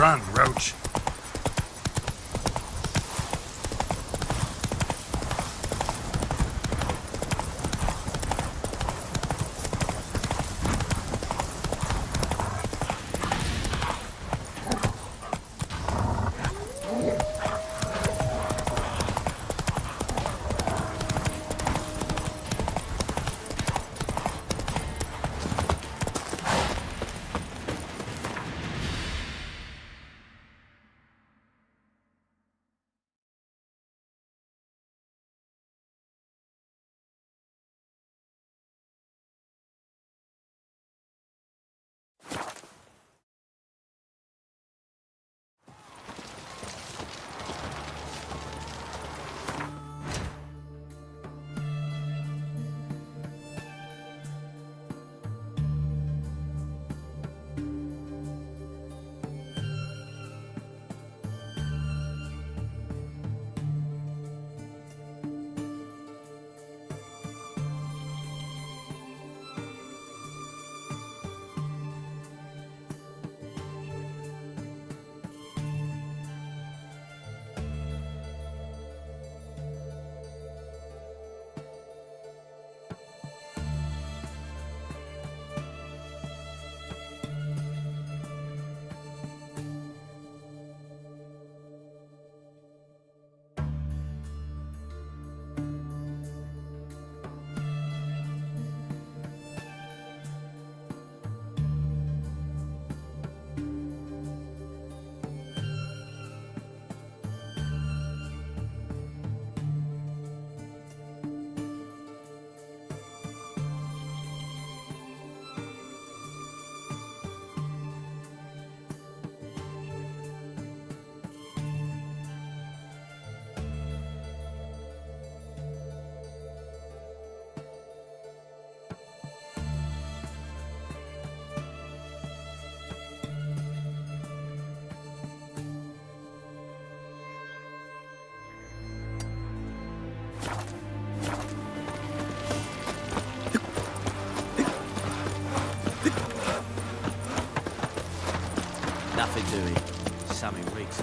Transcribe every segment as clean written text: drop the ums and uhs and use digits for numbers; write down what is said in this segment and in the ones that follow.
Run, Roach. Nothing doing. Something reeks.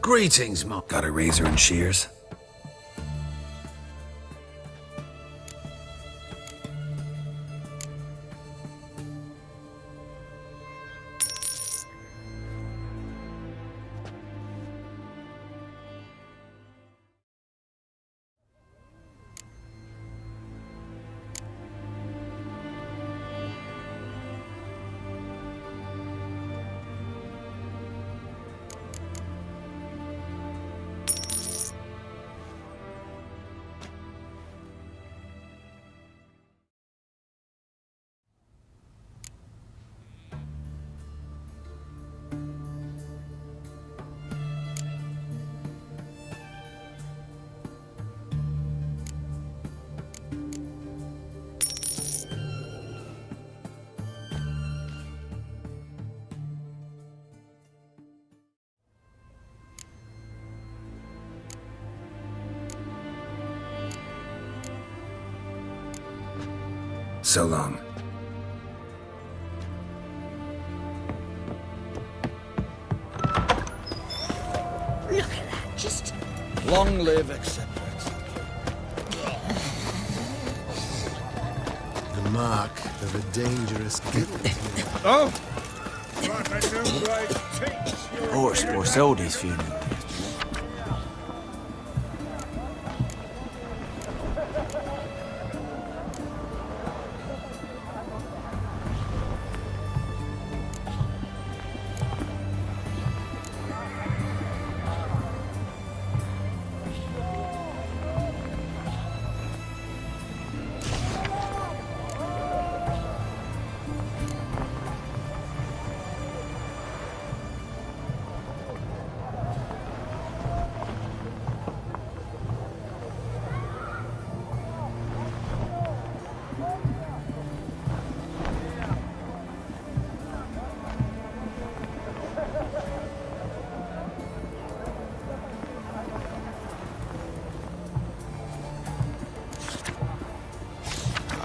Greetings, Mark. Got a razor and shears? So long. Look at that, just... Long live, etc. The mark of a dangerous guild. Oh! Right, I don't like taints your Horse or sold his funeral.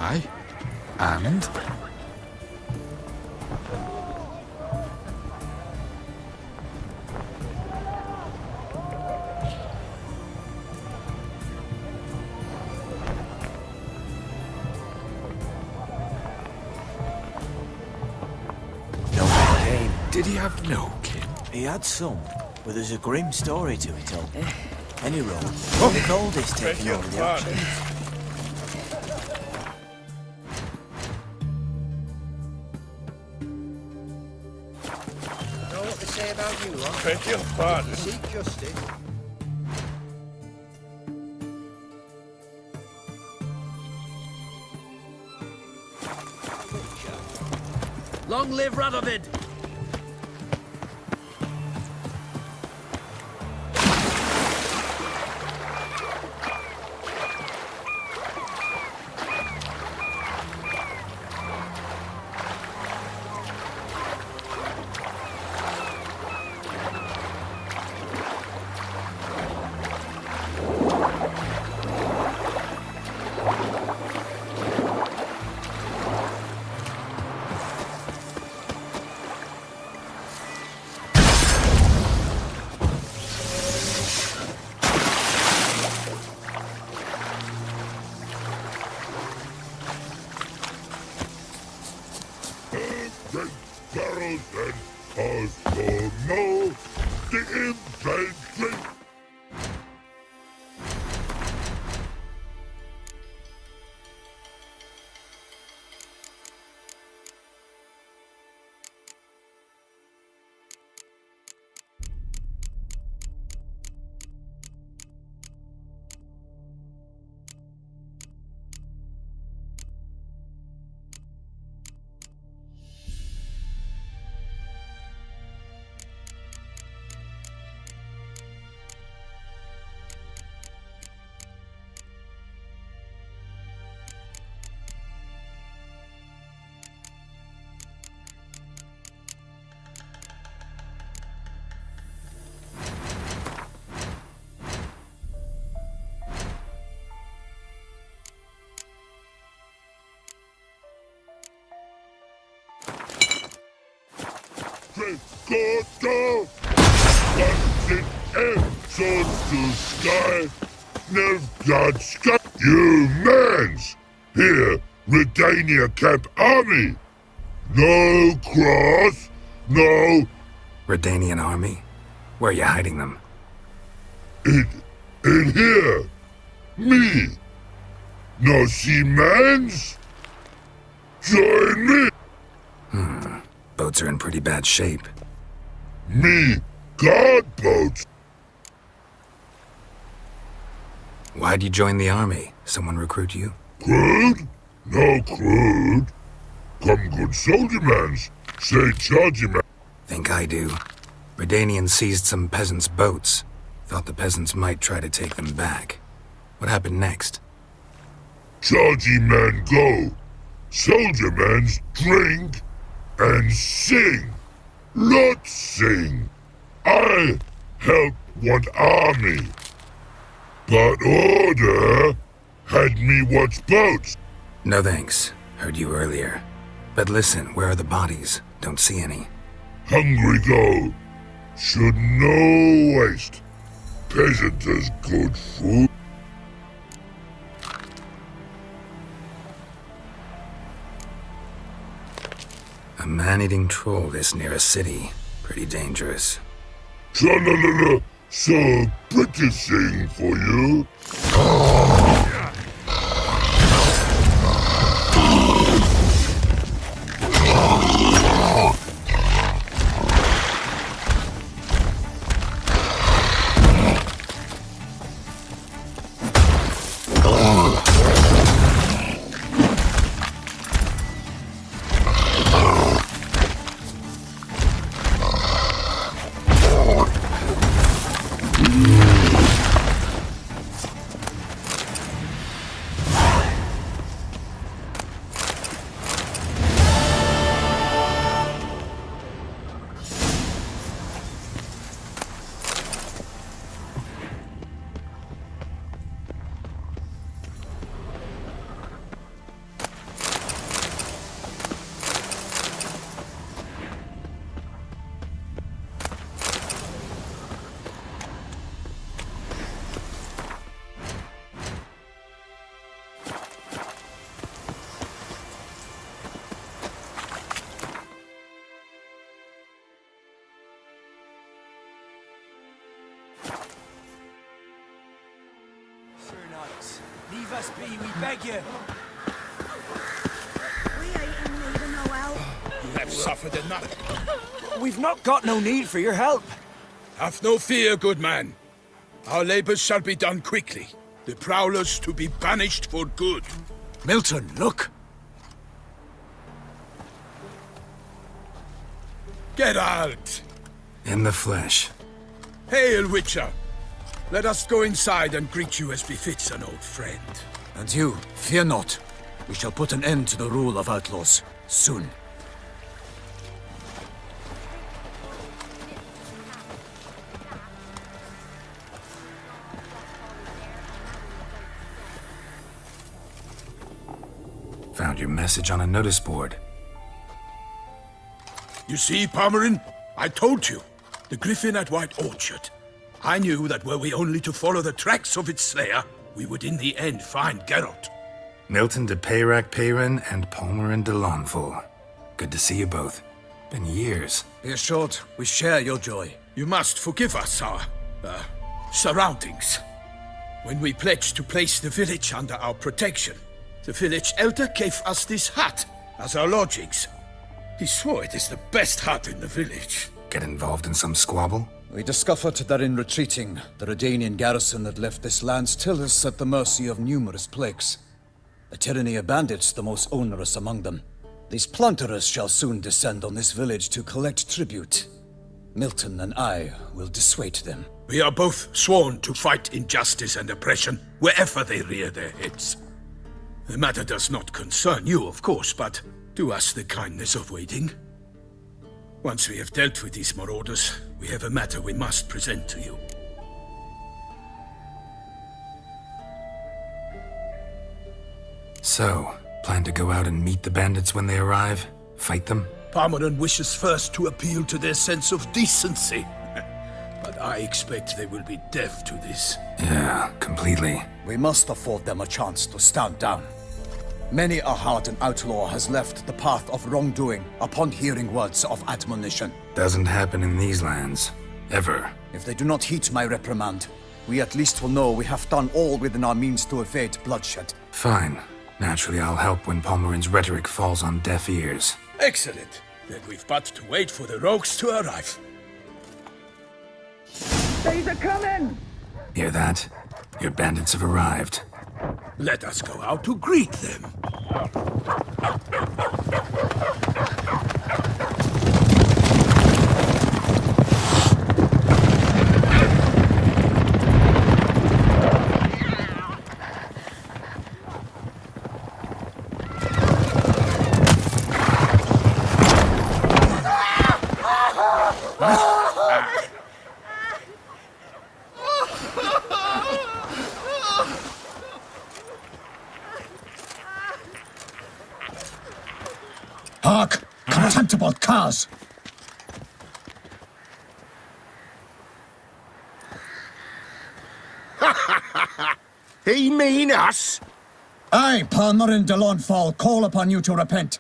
Aye. And? No bad game. Did he have no kin? He had some, but there's a grim story to it all. Any road, the coldest beg taking your over the pardon. action. Know what they say about you, lot? Beg your pardon. Seek justice. Long live Radovid! Barrels and Osborne, the infantry. Go, go! Once it sons to sky, Nilfgaard sky. You mans! Here, Redania Camp Army! No cross, no... Redanian army? Where are you hiding them? In here! Me! No see mans? Join me! Boats are in pretty bad shape. Me, guard boats! Why'd you join the army? Someone recruit you? Crude? No crude. Come good soldier mans. Say charge man. Think I do. Redanians seized some peasants' boats. Thought the peasants might try to take them back. What happened next? Chargy man go. Soldier mans drink and sing. Not sing. I help one army. But order had me watch boats. No thanks. Heard you earlier. But listen, where are the bodies? Don't see any. Hungry go. Should no waste. Peasant has good food. A man-eating troll this near a city. Pretty dangerous. Tra-la-la-la. So British thing for you. Sir Knights, leave us be, we beg you. We ain't in need of no help. You have suffered enough. We've not got no need for your help. Have no fear, good man. Our labors shall be done quickly. The prowlers to be banished for good. Milton, look. Geralt! In the flesh. Hail, Witcher! Let us go inside and greet you as befits an old friend. And you, fear not. We shall put an end to the rule of outlaws, soon. Found your message on a notice board. You see, Palmerin? I told you. The griffin at White Orchard. I knew that were we only to follow the tracks of its slayer, we would in the end find Geralt. Milton de Peyrac-Peyran and Palmerin de Lawnful. Good to see you both. Been years. Be assured, we share your joy. You must forgive us our, surroundings. When we pledged to place the village under our protection, the village elder gave us this hut as our lodgings. He swore it is the best hut in the village. Get involved in some squabble? We discovered that in retreating, the Redanian garrison that left this land still is at the mercy of numerous plagues. A tyranny of bandits the most onerous among them. These plunderers shall soon descend on this village to collect tribute. Milton and I will dissuade them. We are both sworn to fight injustice and oppression wherever they rear their heads. The matter does not concern you, of course, but do us the kindness of waiting. Once we have dealt with these marauders, we have a matter we must present to you. So, plan to go out and meet the bandits when they arrive? Fight them? Palmerin wishes first to appeal to their sense of decency. But I expect they will be deaf to this. Yeah, completely. We must afford them a chance to stand down. Many a hardened outlaw has left the path of wrongdoing upon hearing words of admonition. Doesn't happen in these lands. Ever. If they do not heed my reprimand, we at least will know we have done all within our means to evade bloodshed. Fine. Naturally, I'll help when Palmerin's rhetoric falls on deaf ears. Excellent. Then we've but to wait for the rogues to arrive. They's a coming! Hear that? Your bandits have arrived. Let us go out to greet them. Hark! Contemptible curs! He mean us? I, Palmerin de Launfal, call upon you to repent.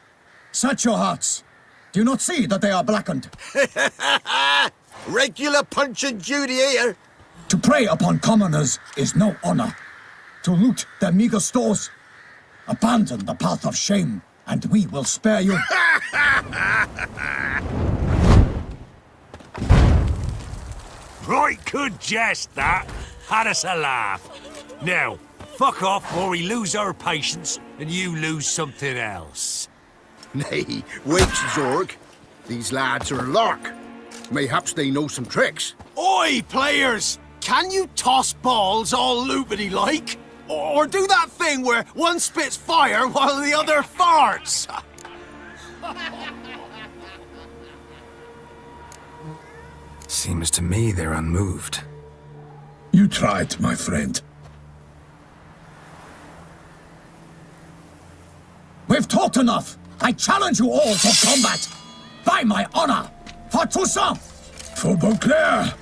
Set your hearts. Do you not see that they are blackened? Regular Punch and Judy here. To prey upon commoners is no honor. To loot their meager stores, abandon the path of shame, and we will spare you. Right good jest, that. Had us a laugh. Now, fuck off or we lose our patience and you lose something else. Nay, wait, Zorg. These lads are a lark. Mayhaps they know some tricks. Oi, players! Can you toss balls all loopity-like? Or do that thing where one spits fire while the other farts? Seems to me they're unmoved. You tried, my friend. We've talked enough. I challenge you all to combat. By my honor, for Toussaint! For Beauclair!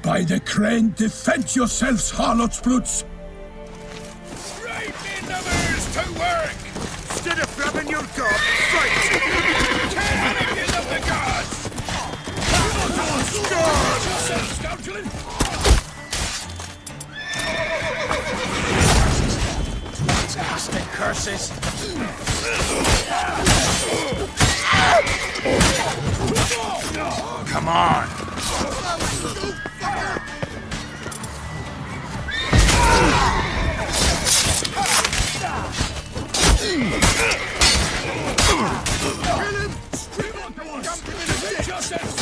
By the crane, defend yourselves, harlots brutes! Right, me numbers, to work! Instead of flapping your gob, fight! Cannon of the gods! Fantastic curses! Come on!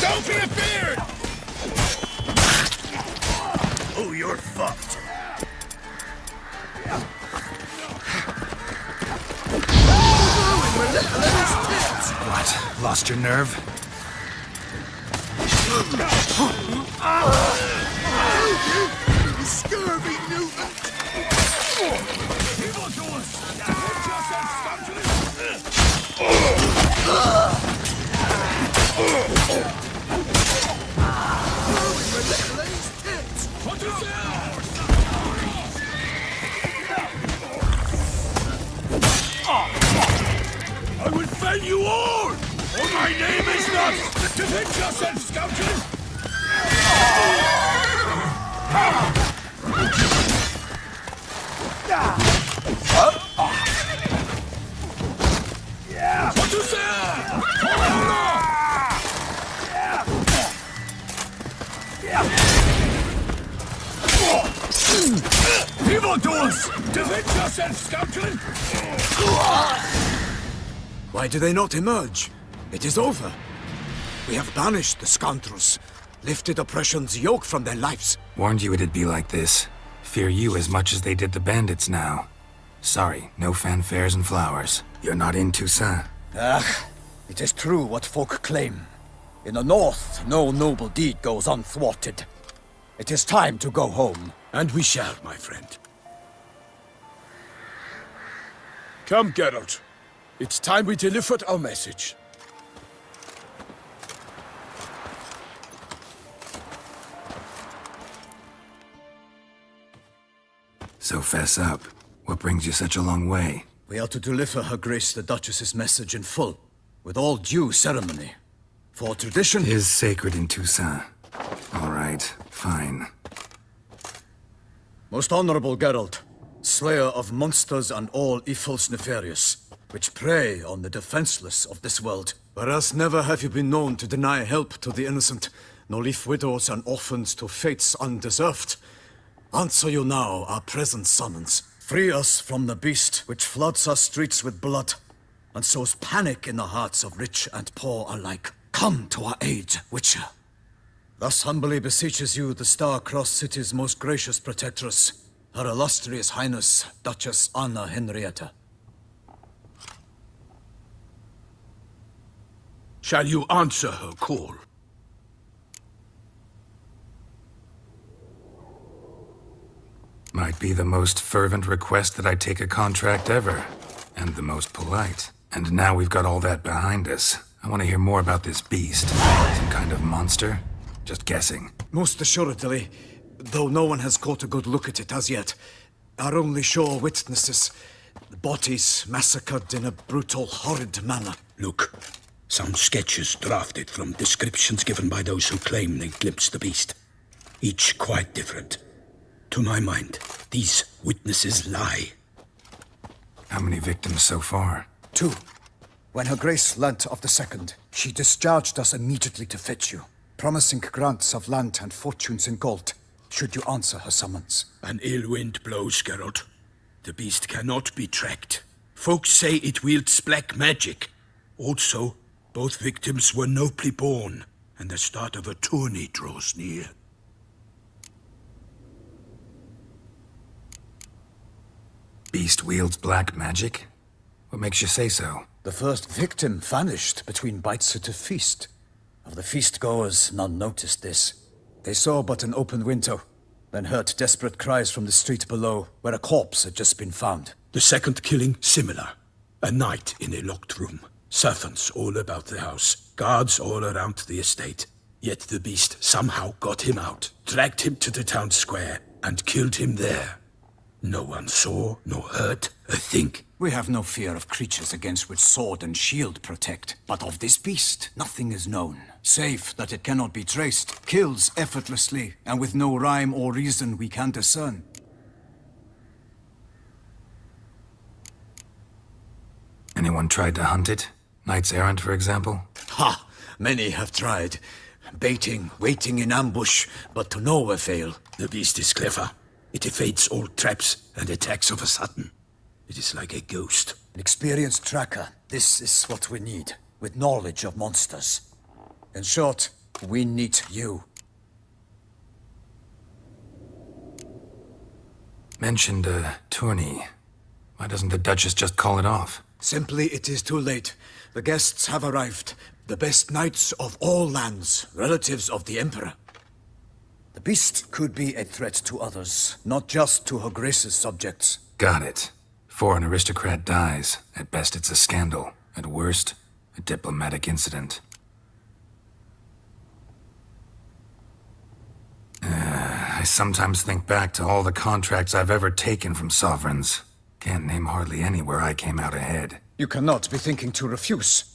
Don't be afeared! Oh, you're fucked. What? Lost your nerve? Scurvy mutant! I will fell you all! For my name is not... Defend yourself, scoundrel! What is Evildoers! Defend yourself, scoundrel! Why do they not emerge? It is over. We have banished the scoundrels, lifted oppression's yoke from their lives. Warned you it'd be like this. Fear you as much as they did the bandits now. Sorry, no fanfares and flowers. You're not in Toussaint. It is true what folk claim. In the north, no noble deed goes unthwarted. It is time to go home. And we shall, my friend. Come, Geralt. It's time we delivered our message. So fess up. What brings you such a long way? We are to deliver Her Grace the Duchess's message in full, with all due ceremony. For tradition... Is sacred in Toussaint. All right, fine. Most honorable Geralt, slayer of monsters and all evils nefarious, which prey on the defenseless of this world. Whereas never have you been known to deny help to the innocent, nor leave widows and orphans to fates undeserved. Answer you now our present summons. Free us from the beast which floods our streets with blood, and sows panic in the hearts of rich and poor alike. Come to our aid, Witcher. Thus humbly beseeches you the Star-Crossed City's most gracious protectress, Her Illustrious Highness, Duchess Anna Henrietta. Shall you answer her call? Might be the most fervent request that I take a contract ever. And the most polite. And now we've got all that behind us. I want to hear more about this beast. Some kind of monster? Just guessing. Most assuredly, though no one has caught a good look at it as yet. Our only sure witnesses, the bodies massacred in a brutal, horrid manner. Look, some sketches drafted from descriptions given by those who claim they glimpsed the beast. Each quite different. To my mind, these witnesses lie. How many victims so far? 2. When Her Grace learnt of the second, she discharged us immediately to fetch you, promising grants of land and fortunes in gold, should you answer her summons. An ill wind blows, Geralt. The beast cannot be tracked. Folks say it wields black magic. Also, both victims were nobly born, and the start of a tourney draws near. Beast wields black magic? What makes you say so? The first victim vanished between bites at a feast. Of the feast-goers, none noticed this. They saw but an open window, then heard desperate cries from the street below, where a corpse had just been found. The second killing, similar. A night in a locked room. Servants all about the house. Guards all around the estate. Yet the beast somehow got him out, dragged him to the town square, and killed him there. No one saw, nor heard a thing. We have no fear of creatures against which sword and shield protect. But of this beast, nothing is known, save that it cannot be traced, kills effortlessly, and with no rhyme or reason we can discern. Anyone tried to hunt it? Knights errant, for example? Ha! Many have tried. Baiting, waiting in ambush, but to no avail. The beast is clever. It evades all traps and attacks of a sudden. It is like a ghost. An experienced tracker. This is what we need, with knowledge of monsters. In short, we need you. Mentioned a tourney. Why doesn't the Duchess just call it off? Simply, it is too late. The guests have arrived. The best knights of all lands, relatives of the Emperor. The beast could be a threat to others, not just to Her Grace's subjects. Got it. Before an aristocrat dies, at best it's a scandal. At worst, a diplomatic incident. I sometimes think back to all the contracts I've ever taken from sovereigns. Can't name hardly any where I came out ahead. You cannot be thinking to refuse.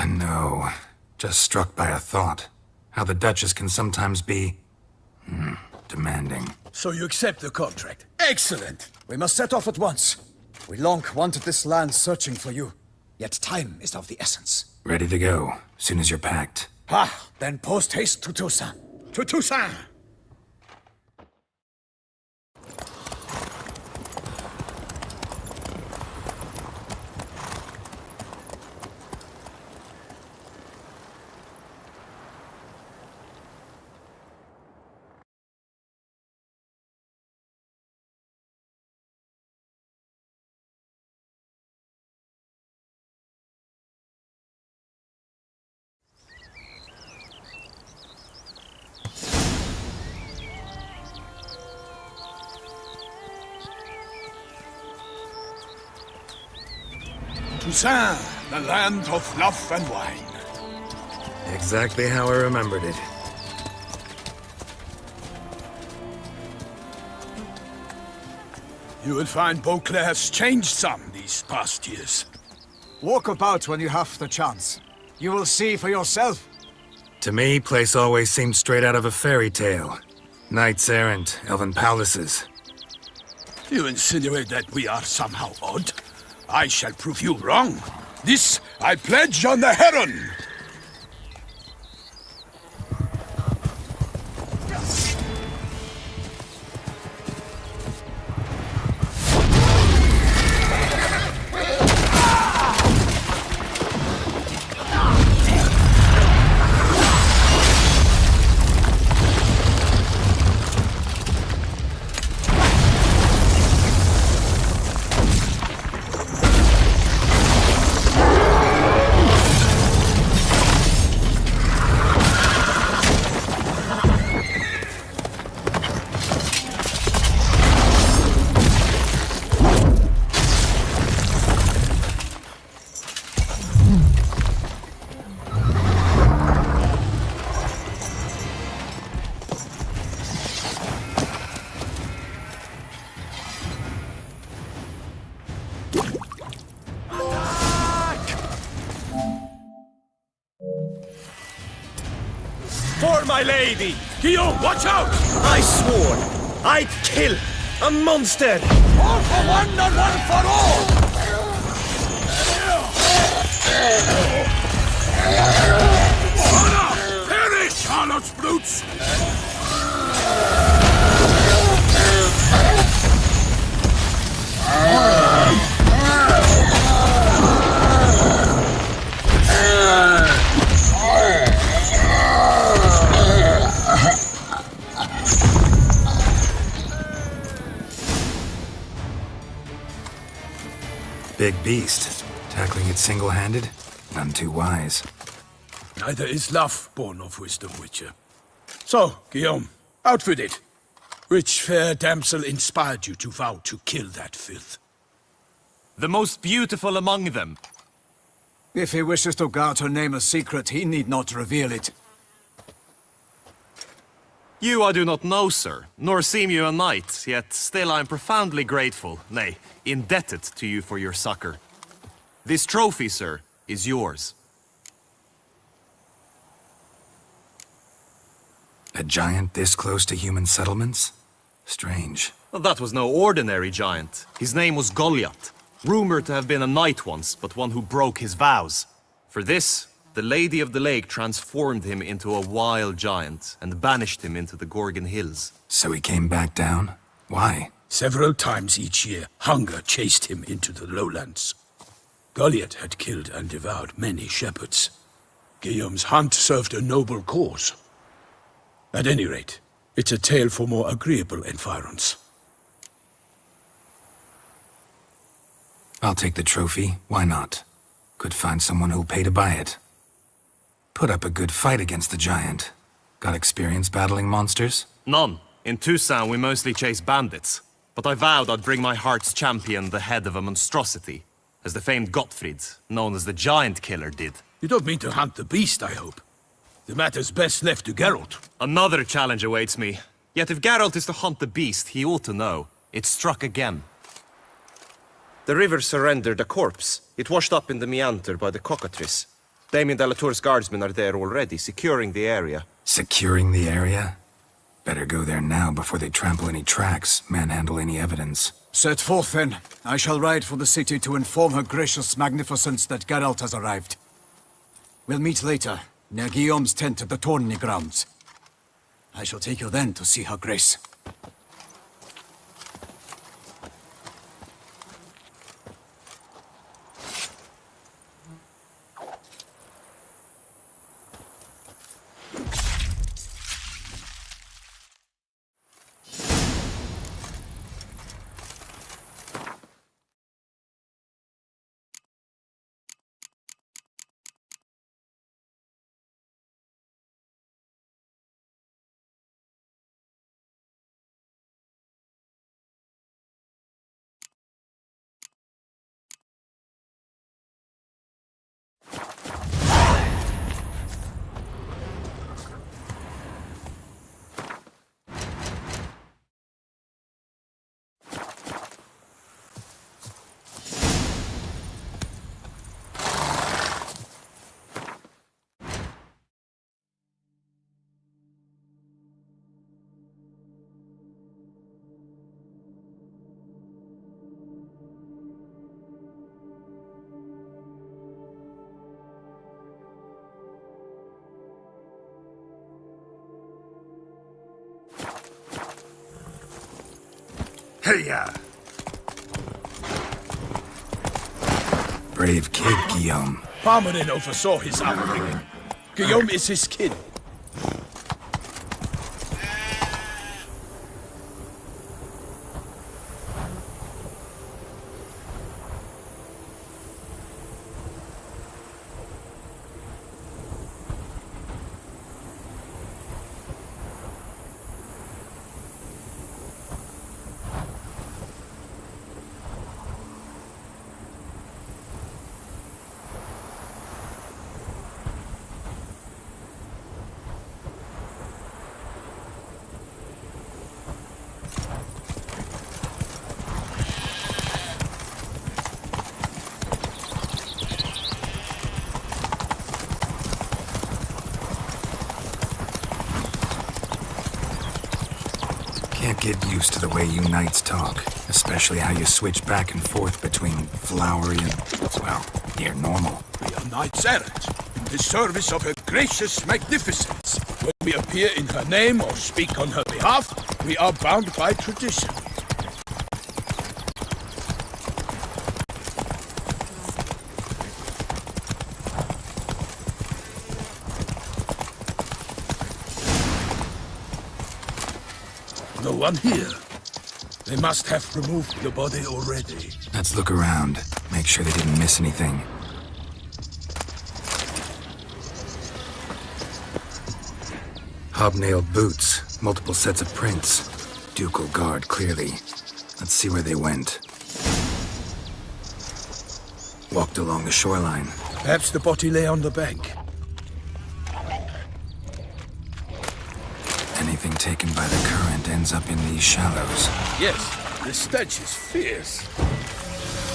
No. Just struck by a thought. How the Duchess can sometimes be... demanding. So you accept the contract. Excellent! We must set off at once. We long wanted this land searching for you. Yet time is of the essence. Ready to go, soon as you're packed. Ha! Then post haste to Toussaint. To Toussaint! Toussaint, the land of love and wine. Exactly how I remembered it. You will find Beauclair has changed some these past years. Walk about when you have the chance. You will see for yourself. To me, place always seemed straight out of a fairy tale. Knights errant, elven palaces. You insinuate that we are somehow odd? I shall prove you wrong. This I pledge on the Heron! For my lady! Guillaume, watch out! I swore I'd kill a monster! All for one and one for all! Honor! Perish, harlots brutes! Big beast. Tackling it single-handed? None too wise. Neither is love born of wisdom, Witcher. So, Guillaume, out with it. Which fair damsel inspired you to vow to kill that filth? The most beautiful among them. If he wishes to guard her name a secret, he need not reveal it. You I do not know, sir, nor seem you a knight, yet still I am profoundly grateful, nay, indebted to you for your succor. This trophy, sir, is yours. A giant this close to human settlements? Strange. Well, that was no ordinary giant. His name was Goliath, rumored to have been a knight once, but one who broke his vows. For this, the Lady of the Lake transformed him into a wild giant and banished him into the Gorgon Hills. So he came back down? Why? Several times each year, hunger chased him into the lowlands. Goliath had killed and devoured many shepherds. Guillaume's hunt served a noble cause. At any rate, it's a tale for more agreeable environs. I'll take the trophy. Why not? Could find someone who'll pay to buy it. Put up a good fight against the giant. Got experience battling monsters? None. In Toussaint we mostly chase bandits. But I vowed I'd bring my heart's champion the head of a monstrosity, as the famed Gottfried, known as the Giant Killer, did. You don't mean to hunt the beast, I hope. The matter's best left to Geralt. Another challenge awaits me. Yet if Geralt is to hunt the beast, he ought to know. It struck again. The river surrendered a corpse. It washed up in the meander by the cockatrice. Damien de la Tour's guardsmen are there already, securing the area. Securing the area? Better go there now before they trample any tracks, manhandle any evidence. Set forth then. I shall ride for the city to inform her gracious magnificence that Geralt has arrived. We'll meet later, near Guillaume's tent at the Tourney grounds. I shall take you then to see her grace. Hey-ya! Brave kid, Guillaume. Parmanin oversaw his upbringing. Guillaume is his kin. Can't get used to the way you knights talk, especially how you switch back and forth between flowery and, well, near normal. We are knights errant, in the service of her gracious magnificence. When we appear in her name or speak on her behalf, we are bound by tradition. No one here. They must have removed the body already. Let's look around, make sure they didn't miss anything. Hobnailed boots, multiple sets of prints. Ducal guard, clearly. Let's see where they went. Walked along the shoreline. Perhaps the body lay on the bank. Anything taken by the current ends up in these shallows. Yes, the stench is fierce.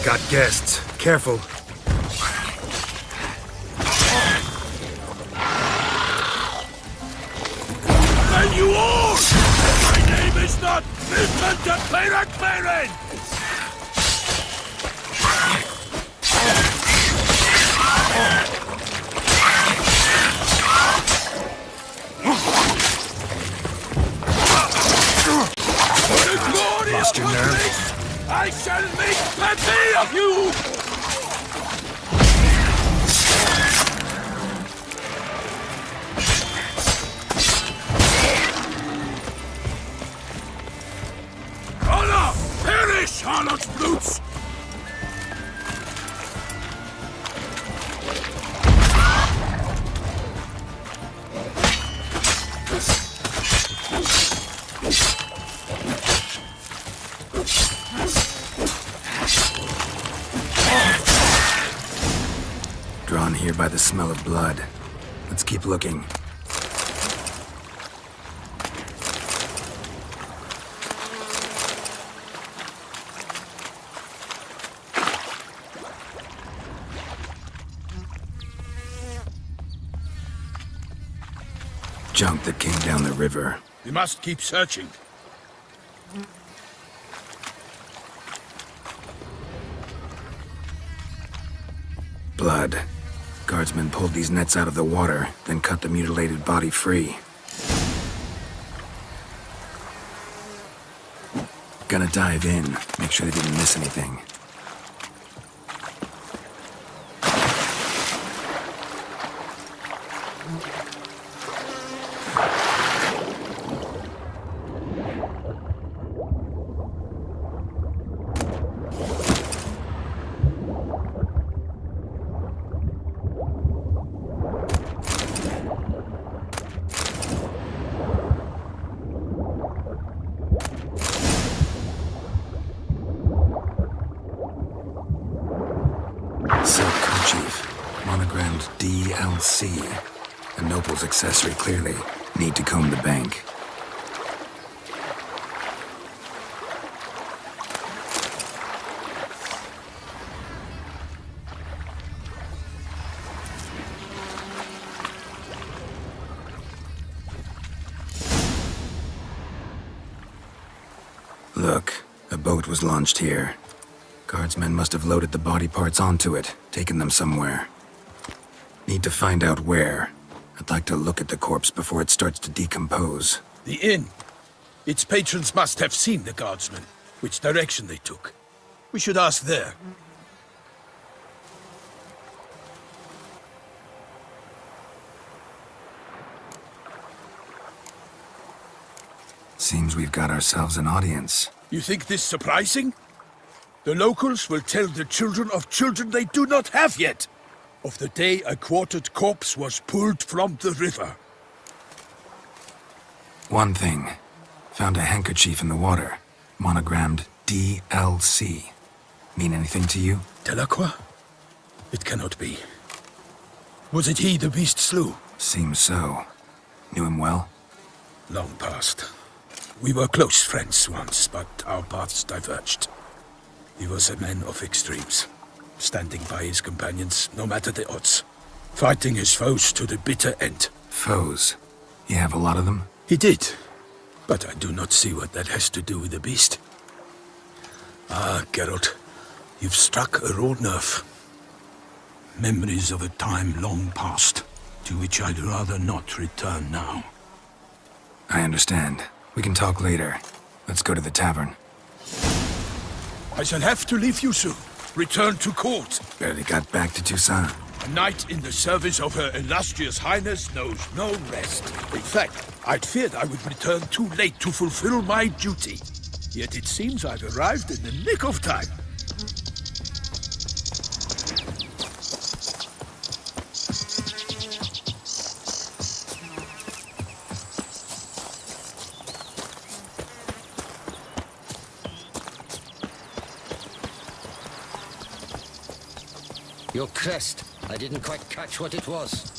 Got guests. Careful. And you all! My name is not Milton de Peyrak-Beren! Lost your nerve? I shall make Pepe of you! Honor! Perish, harlot brutes! Drawn here by the smell of blood. Let's keep looking. Junk that came down the river. We must keep searching. Blood. Guardsmen pulled these nets out of the water, then cut the mutilated body free. Gonna dive in, make sure they didn't miss anything. Silk kerchief, monogrammed DLC. A noble's accessory, clearly. Need to comb the bank. Look, a boat was launched here. Guardsmen must have loaded the body parts onto it, taken them somewhere. Need to find out where. I'd like to look at the corpse before it starts to decompose. The inn. Its patrons must have seen the guardsmen. which direction they took. We should ask there. Seems we've got ourselves an audience. You think this surprising? The locals will tell the children of children they do not have yet, of the day a quartered corpse was pulled from the river. One thing. Found a handkerchief in the water. Monogrammed DLC. Mean anything to you? Delacroix? It cannot be. Was it he the beast slew? Seems so. Knew him well? Long past. We were close friends once, but our paths diverged. He was a man of extremes, standing by his companions no matter the odds, fighting his foes to the bitter end. Foes? You have a lot of them? He did, but I do not see what that has to do with the beast. Ah, Geralt, you've struck a raw nerve. Memories of a time long past, to which I'd rather not return now. I understand. We can talk later. Let's go to the tavern. I shall have to leave you soon. Return to court. Barely got back to Toussaint. A knight in the service of Her Illustrious Highness knows no rest. In fact, I'd feared I would return too late to fulfill my duty. Yet it seems I've arrived in the nick of time. Your crest. I didn't quite catch what it was.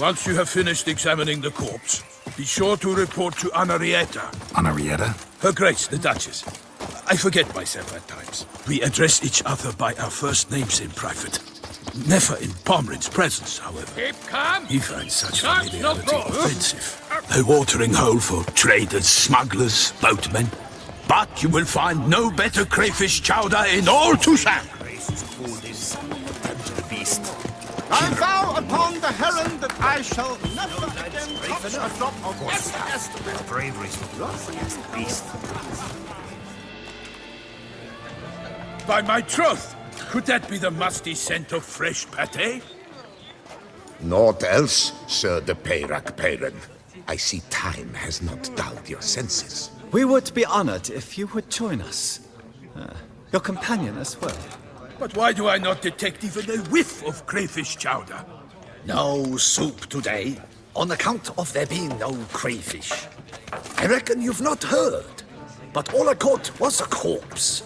Once you have finished examining the corpse, be sure to report to Anarietta. Anarietta? Her Grace, the Duchess. I forget myself at times. We address each other by our first names in private. Never in Pomrin's presence, however. Keep calm. He finds such Not familiarity no offensive. A watering hole for traders, smugglers, boatmen. But you will find no better crayfish chowder in all Toussaint. I vow upon the heron that I shall never again touch a drop of yes. Bravery's beast. By my troth, could that be the musty scent of fresh pâté? Naught else, Sir de Peyrac Peyran. I see time has not dulled your senses. We would be honored if you would join us. Your companion as well. But why do I not detect even a whiff of crayfish chowder? No soup today, on account of there being no crayfish. I reckon you've not heard, but all I caught was a corpse.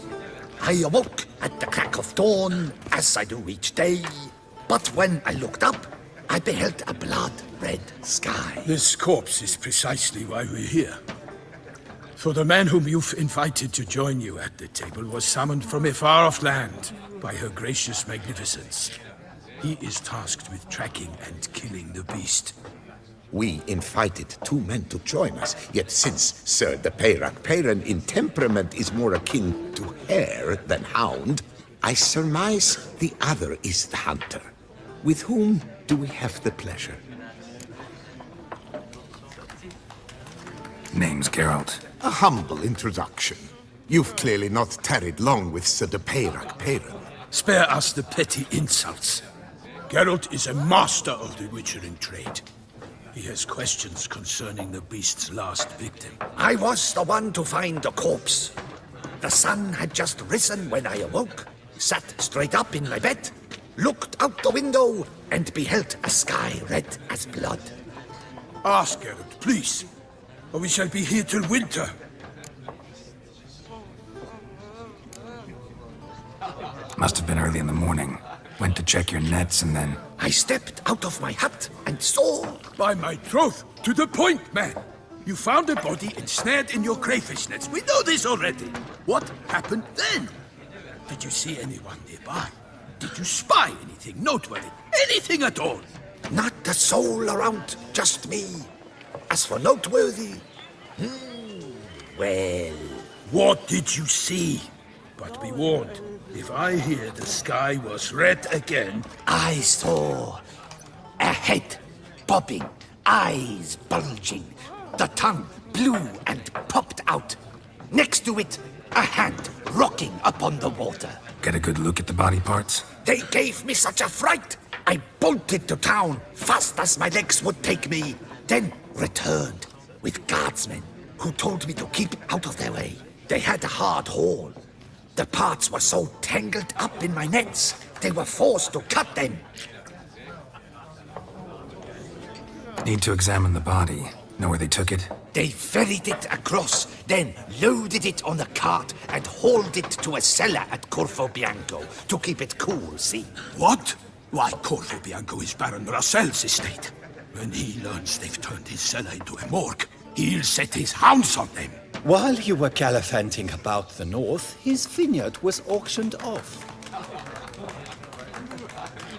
I awoke at the crack of dawn, as I do each day, but when I looked up, I beheld a blood-red sky. This corpse is precisely why we're here. For the man whom you've invited to join you at the table was summoned from a far-off land by Her Gracious Magnificence. He is tasked with tracking and killing the beast. We invited two men to join us, yet since Sir de Peyrac Peyran in temperament is more akin to hare than hound, I surmise the other is the hunter. With whom do we have the pleasure? Name's Geralt. A humble introduction. You've clearly not tarried long with Sir de Peyrac Peyran. Spare us the petty insults. Geralt is a master of the witchering trade. He has questions concerning the beast's last victim. I was the one to find the corpse. The sun had just risen when I awoke, sat straight up in my bed, looked out the window, and beheld a sky red as blood. Ask Geralt, please, or we shall be here till winter. Must have been early in the morning. Went to check your nets and then... I stepped out of my hut and saw... By my troth, to the point, man. You found a body ensnared in your crayfish nets. We know this already. What happened then? Did you see anyone nearby? Did you spy anything noteworthy? Anything at all? Not a soul around, just me. As for noteworthy, well... What did you see? But be warned, if I hear the sky was red again... I saw a head bobbing, eyes bulging, the tongue blue and popped out. Next to it, a hand rocking upon the water. Get a good look at the body parts? They gave me such a fright. I bolted to town fast as my legs would take me, then returned with guardsmen who told me to keep out of their way. They had a hard haul. The parts were so tangled up in my nets, they were forced to cut them. Need to examine the body. Know where they took it? They ferried it across, then loaded it on a cart and hauled it to a cellar at Corvo Bianco to keep it cool, see? What? Why, Corvo Bianco is Baron Russell's estate. When he learns they've turned his cellar into a morgue, he'll set his hounds on them. While you were gallivanting about the north, his vineyard was auctioned off.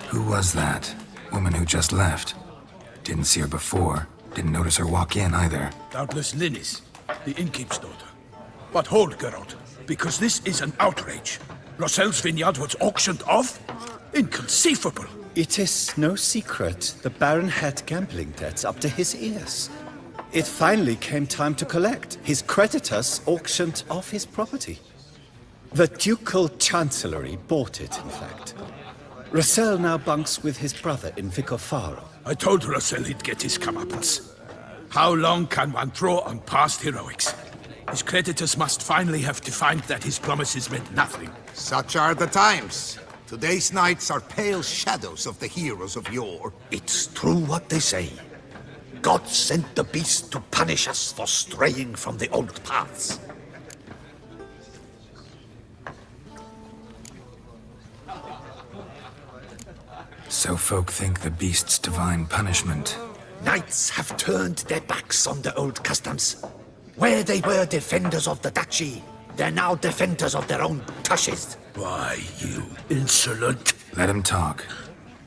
Who was that? Woman who just left. Didn't see her before. Didn't notice her walk in either. Doubtless Linnis, the innkeep's daughter. But hold, Geralt, because this is an outrage. Russell's vineyard was auctioned off? Inconceivable. It is no secret the Baron had gambling debts up to his ears. It finally came time to collect. His creditors auctioned off his property. The Ducal Chancellery bought it, in fact. Russell now bunks with his brother in Vicofaro. I told Russell he'd get his comeuppance. How long can one throw on past heroics? His creditors must finally have to find that his promises meant nothing. Such are the times. Today's knights are pale shadows of the heroes of yore. It's true what they say. God sent the beast to punish us for straying from the old paths. So folk think the beast's divine punishment. Knights have turned their backs on the old customs. Where they were defenders of the duchy, they're now defenders of their own tushes. Why, you insolent... Let him talk.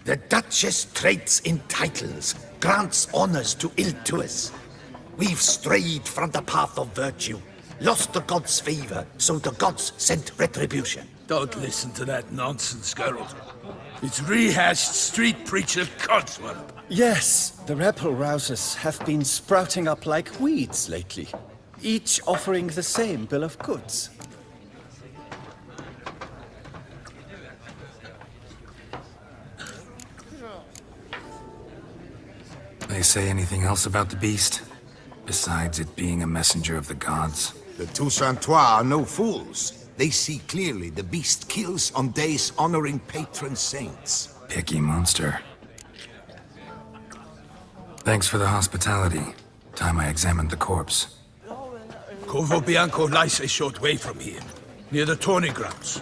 The Duchess trades in titles, grants honors to ill-doers. We've strayed from the path of virtue, lost the gods' favor, so the gods sent retribution. Don't listen to that nonsense, Geralt. It's rehashed street preacher codswallop. Yes, the rebel rousers have been sprouting up like weeds lately, each offering the same bill of goods. They say anything else about the beast? Besides it being a messenger of the gods? The Toussaintois are no fools. They see clearly the beast kills on days honoring patron saints. Picky monster. Thanks for the hospitality. Time I examined the corpse. Corvo Bianco lies a short way from here, near the tourney grounds.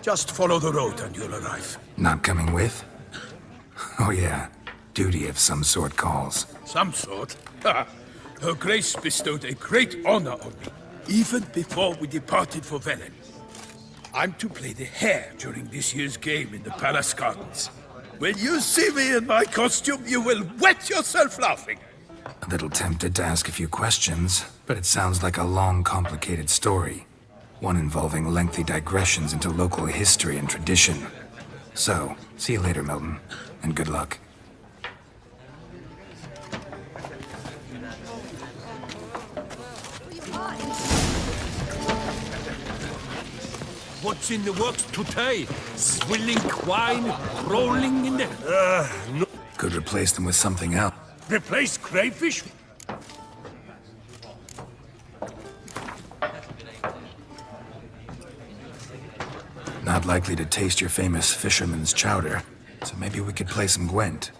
Just follow the road and you'll arrive. Not coming with? Oh yeah. Duty of some sort calls. Some sort? Ha! Her Grace bestowed a great honor on me, even before we departed for Velen. I'm to play the hare during this year's game in the palace gardens. When you see me in my costume, you will wet yourself laughing. A little tempted to ask a few questions, but it sounds like a long, complicated story. One involving lengthy digressions into local history and tradition. So, see you later, Milton, and good luck. What's in the works today? Swilling wine, rolling in the... no. Could replace them with something else. Replace crayfish? Not likely to taste your famous fisherman's chowder, so maybe we could play some Gwent.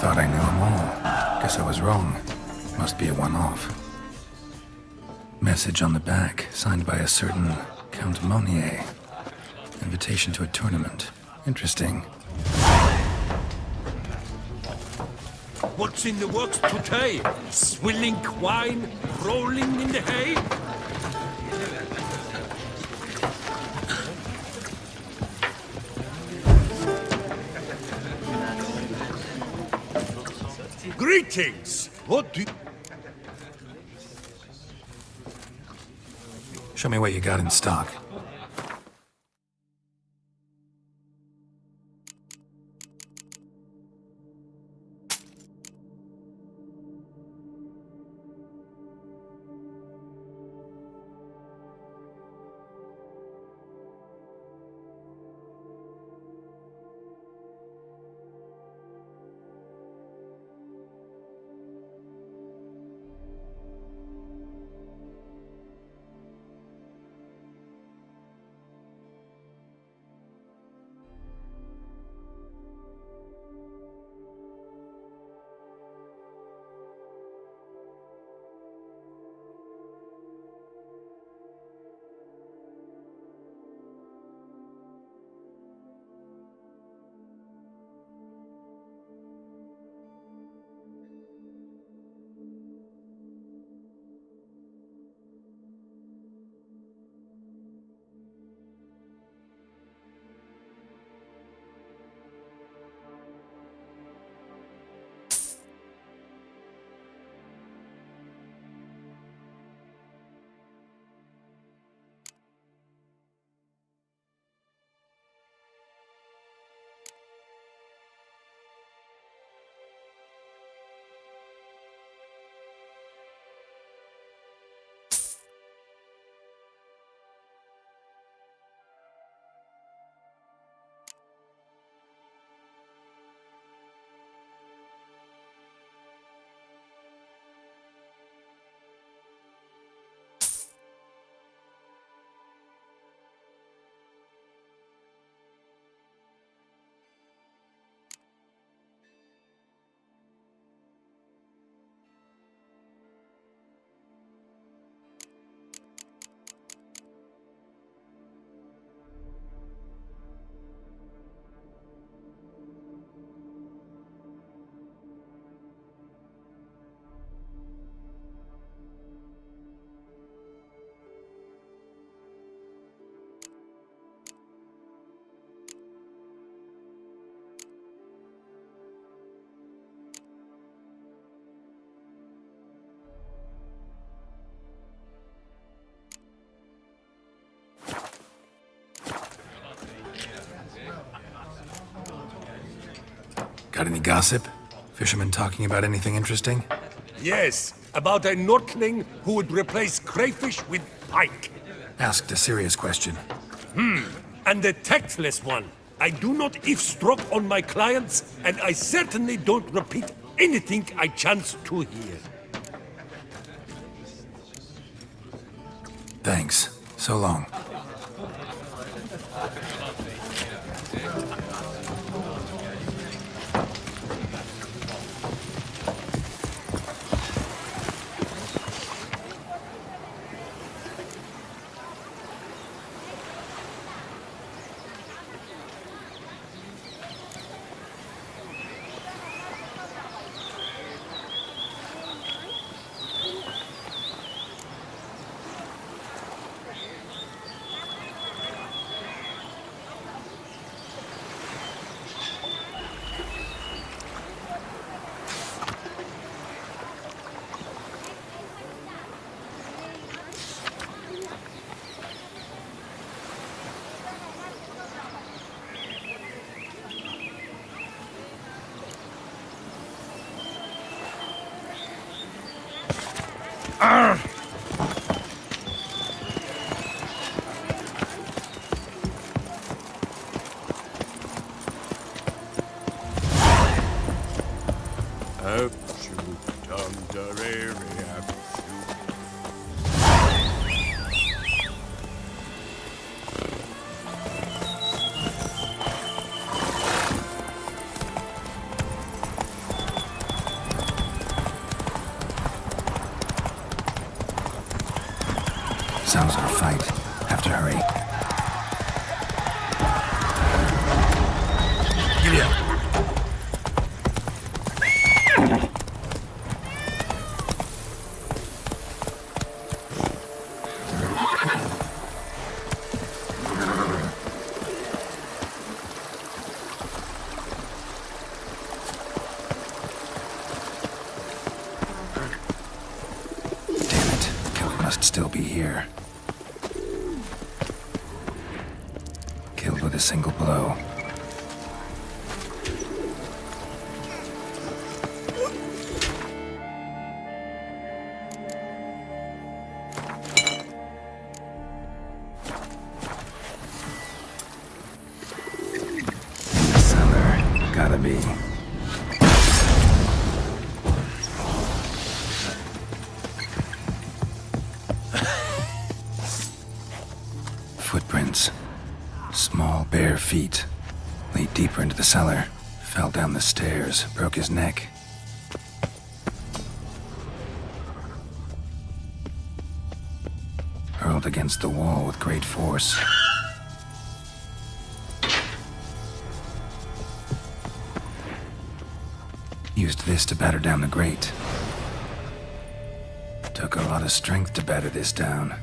Thought I knew them all. Guess I was wrong. Must be a one-off. Message on the back, signed by a certain Count Monnier. Invitation to a tournament. Interesting. What's in the works today? Swilling wine, rolling in the hay? Greetings! What do... Show me what you got in stock. Got any gossip? Fishermen talking about anything interesting? Yes, about a Nordling who would replace crayfish with pike. Asked a serious question. And a tactless one. I do not eavesdrop on my clients, and I certainly don't repeat anything I chance to hear. Thanks. So long. Sounds like a fight. Have to hurry. Giddy up. might still be here. Killed with a single blow. Gotta be. Footprints. Small, bare feet. Lead deeper into the cellar. Fell down the stairs, broke his neck. Hurled against the wall with great force. Used this to batter down the grate. Took a lot of strength to batter this down.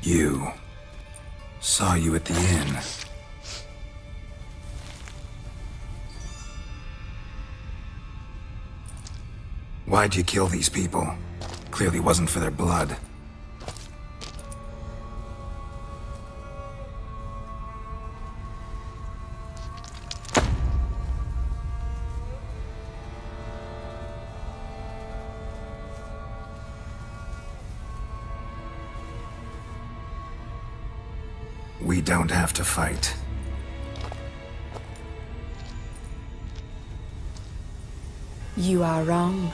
You. Saw you at the inn. Why'd you kill these people? Clearly wasn't for their blood. We don't have to fight. You are wrong.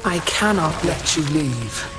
I cannot let you leave.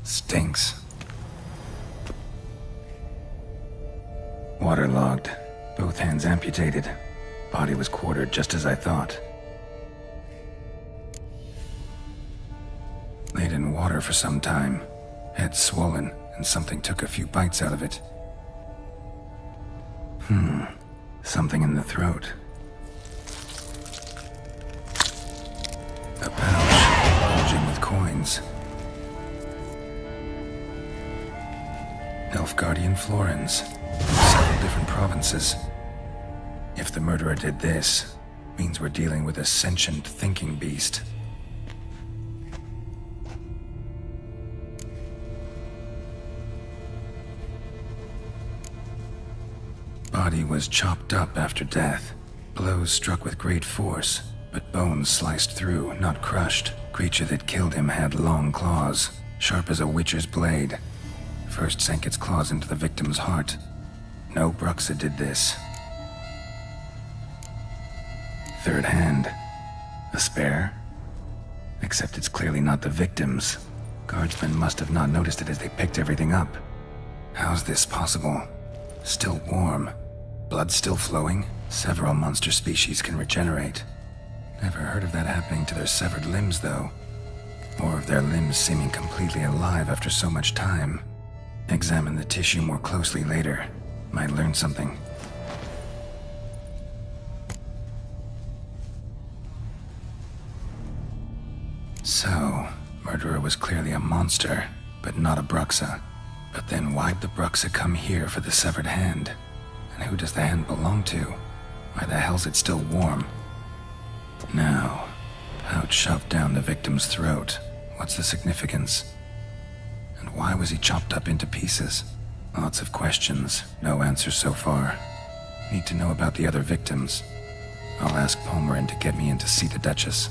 Stinks. Waterlogged. Both hands amputated. Body was quartered just as I thought. Laid in water for some time. Head swollen, and something took a few bites out of it. Something in the throat. A pouch, bulging with coins. Nilfgaardian florins. Several different provinces. If the murderer did this, means we're dealing with a sentient thinking beast. Body was chopped up after death. Blows struck with great force, but bones sliced through, not crushed. Creature that killed him had long claws, sharp as a witcher's blade. First sank its claws into the victim's heart. No Bruxa did this. Third hand. A spare? Except it's clearly not the victim's. Guardsmen must have not noticed it as they picked everything up. How's this possible? Still warm. Blood still flowing? Several monster species can regenerate. Never heard of that happening to their severed limbs, though. Or of their limbs seeming completely alive after so much time. Examine the tissue more closely later. Might learn something. So, murderer was clearly a monster, but not a Bruxa. But then why'd the Bruxa come here for the severed hand? And who does the hand belong to? Why the hell's it still warm? Now, pouch shoved down the victim's throat. What's the significance? And why was he chopped up into pieces? Lots of questions, no answers so far. Need to know about the other victims. I'll ask Palmerin to get me in to see the Duchess.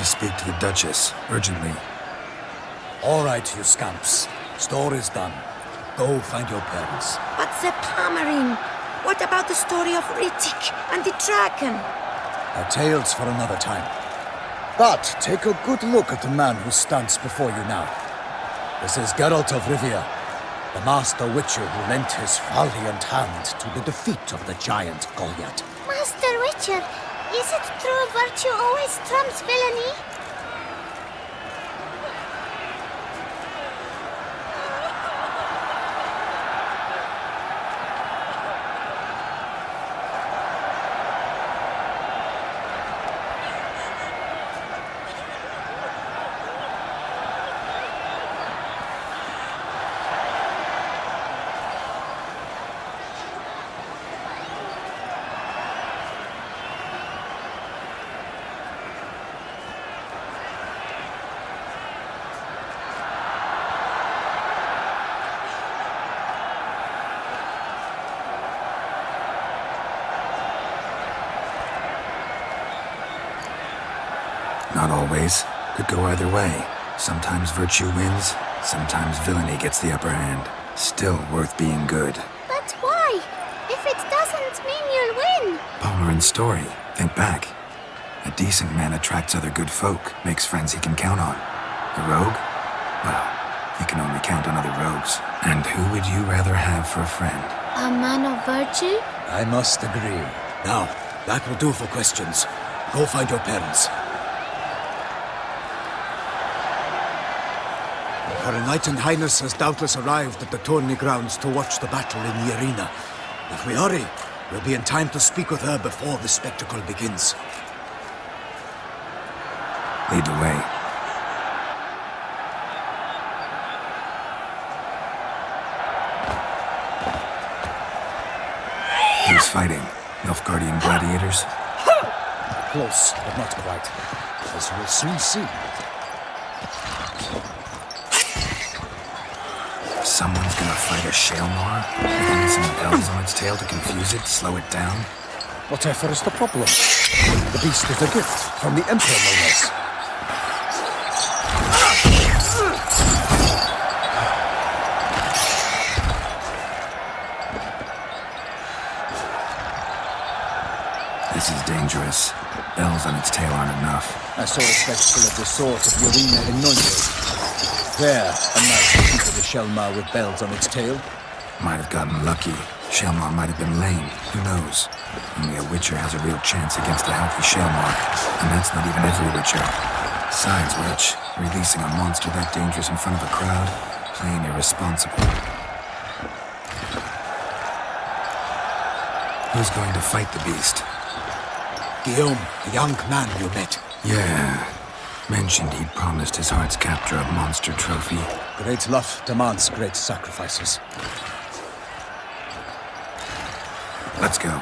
to speak to the Duchess, urgently. All right, you scamps. Store is done. Go find your parents. But the Palmerine. What about the story of Rittik and the dragon? Our tales for another time. But take a good look at the man who stands before you now. This is Geralt of Rivia, the master witcher who lent his valiant hand to the defeat of the giant Goliath. Master Witcher, is it true virtue always trumps villainy? Not always. Could go either way. Sometimes virtue wins, sometimes villainy gets the upper hand. Still worth being good. But why? If it doesn't mean you'll win. Palmerin's story. Think back. A decent man attracts other good folk, makes friends he can count on. A rogue? Well, he can only count on other rogues. And who would you rather have for a friend? A man of virtue? I must agree. Now, that will do for questions. Go find your parents. Her Enlightened Highness has doubtless arrived at the tourney grounds to watch the battle in the arena. If we hurry, we'll be in time to speak with her before the spectacle begins. Lead the way. Who's fighting? Nilfgaardian gladiators? Close, but not quite. As we'll soon see. Someone's gonna fight a Shaelmar? With only some bells on its tail to confuse it, slow it down? Whatever is the problem? The beast is a gift from the Emperor, no less. This is dangerous. Bells on its tail aren't enough. I saw a spectacle of the sort at the arena in Nuremberg. There, a knight defeated a Shaelmar with bells on its tail. Might have gotten lucky. Shaelmar might have been lame. Who knows? Only a witcher has a real chance against a healthy Shaelmar. And that's not even every witcher. Besides which, releasing a monster that dangerous in front of a crowd, plain irresponsible. Who's going to fight the beast? Guillaume, the young man you met. Yeah. Mentioned he'd promised his heart's captor a monster trophy. Great love demands great sacrifices. Let's go.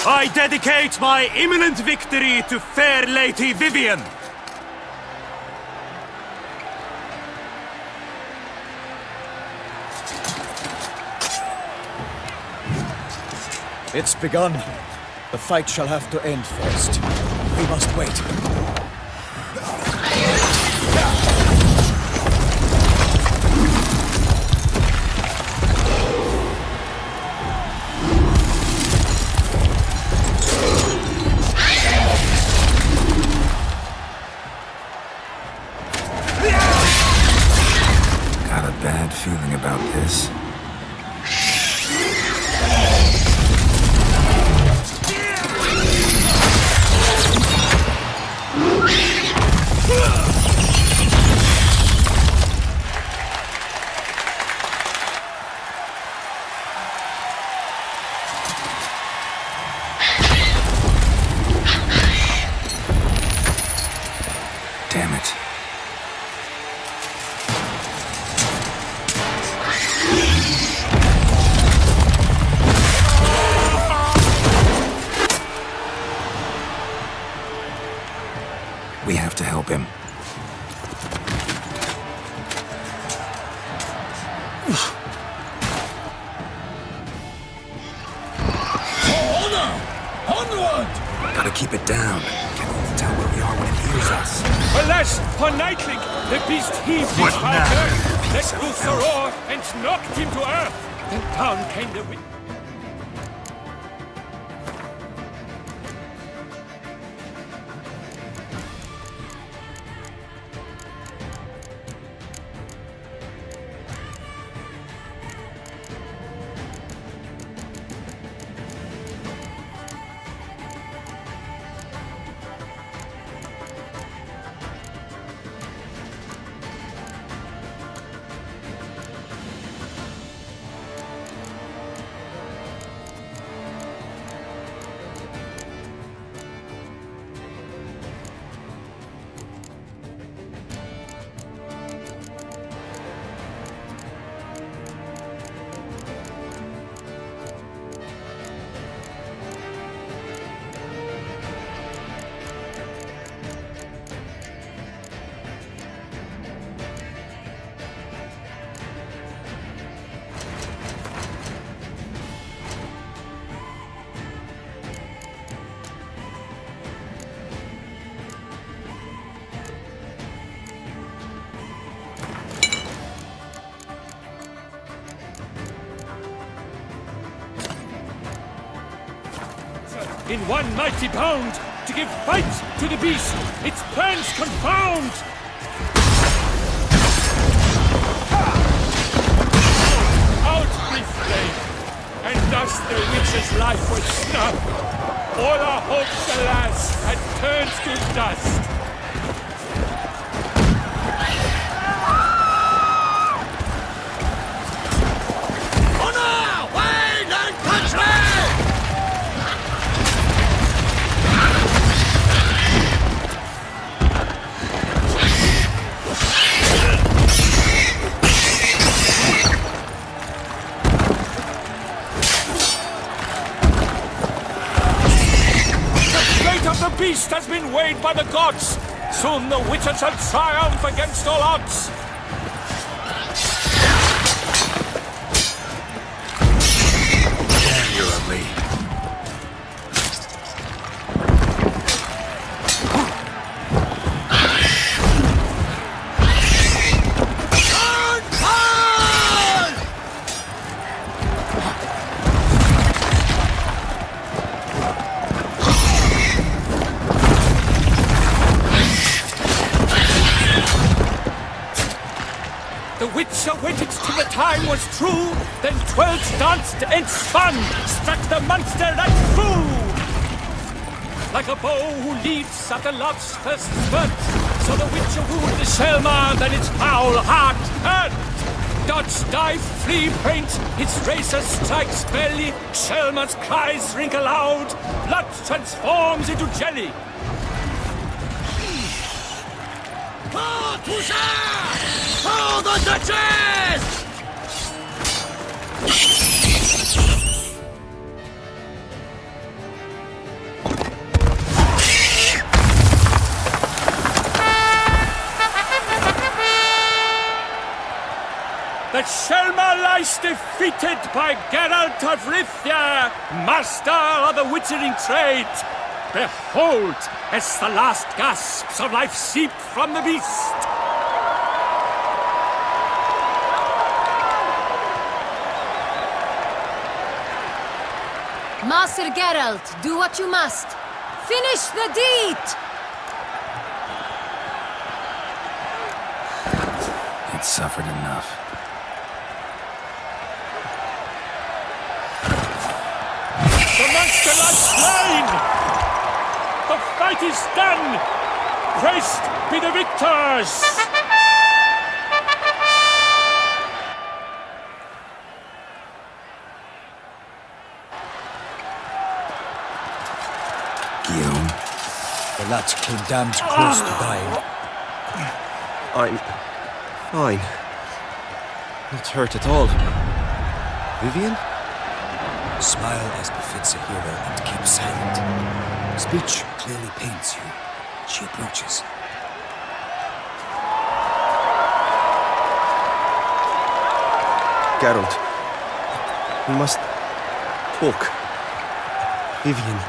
I dedicate my imminent victory to fair Lady Vivienne. It's begun. The fight shall have to end first. We must wait. Bad feeling about this. Damn it. help him. Onward! Gotta keep it down. Can't even tell where we are when it hears us. Alas, for Nightling, the beast heaved his What foul now? curse, let loose the roar, and knocked him to earth. Then down came the wind. In one mighty bound, to give fight to the beast, its plans confound! Out with flame, and thus the witch's life was snuffed. All our hopes, alas, had turned to dust. Honor, wine, and country! The beast has been weighed by the gods. Soon the Witcher shall triumph against all odds. Damn, you're ugly. The Witcher waited till the time was true, then twirled, danced, and spun, struck the monster and flew. Like a bow who leaps at the love's first spurt, so the Witcher wooed the Selma, then its foul heart hurt. Dodge, dive, flee, faint, its racer strikes belly, Selma's cries ring aloud, blood transforms into jelly. For the Duchess! The Selma lies defeated by Geralt of Rivia, master of the witchering trade. Behold, as the last gasps of life seep from the beast. Master Geralt, do what you must. Finish the deed! It suffered enough. The monster lies slain! The fight is done! Praised be the victors! Guillaume? The lad came damned close to dying. I'm fine. Not hurt at all. Vivian? Smile as befits a hero and keep silent. Speech clearly pains you. She approaches. Geralt, we must talk. Vivian.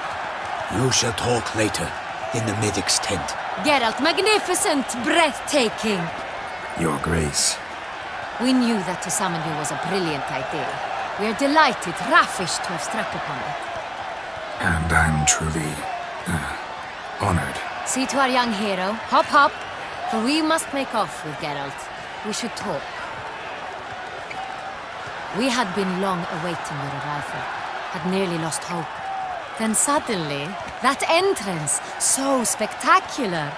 You shall talk later, in the medic's tent. Geralt, magnificent, breathtaking. Your Grace. We knew that to summon you was a brilliant idea. We are delighted, ravished to have struck upon it. And I'm truly honored. See to our young hero. Hop, hop. For we must make off with Geralt. We should talk. We had been long awaiting your arrival. Had nearly lost hope. Then suddenly, that entrance, so spectacular.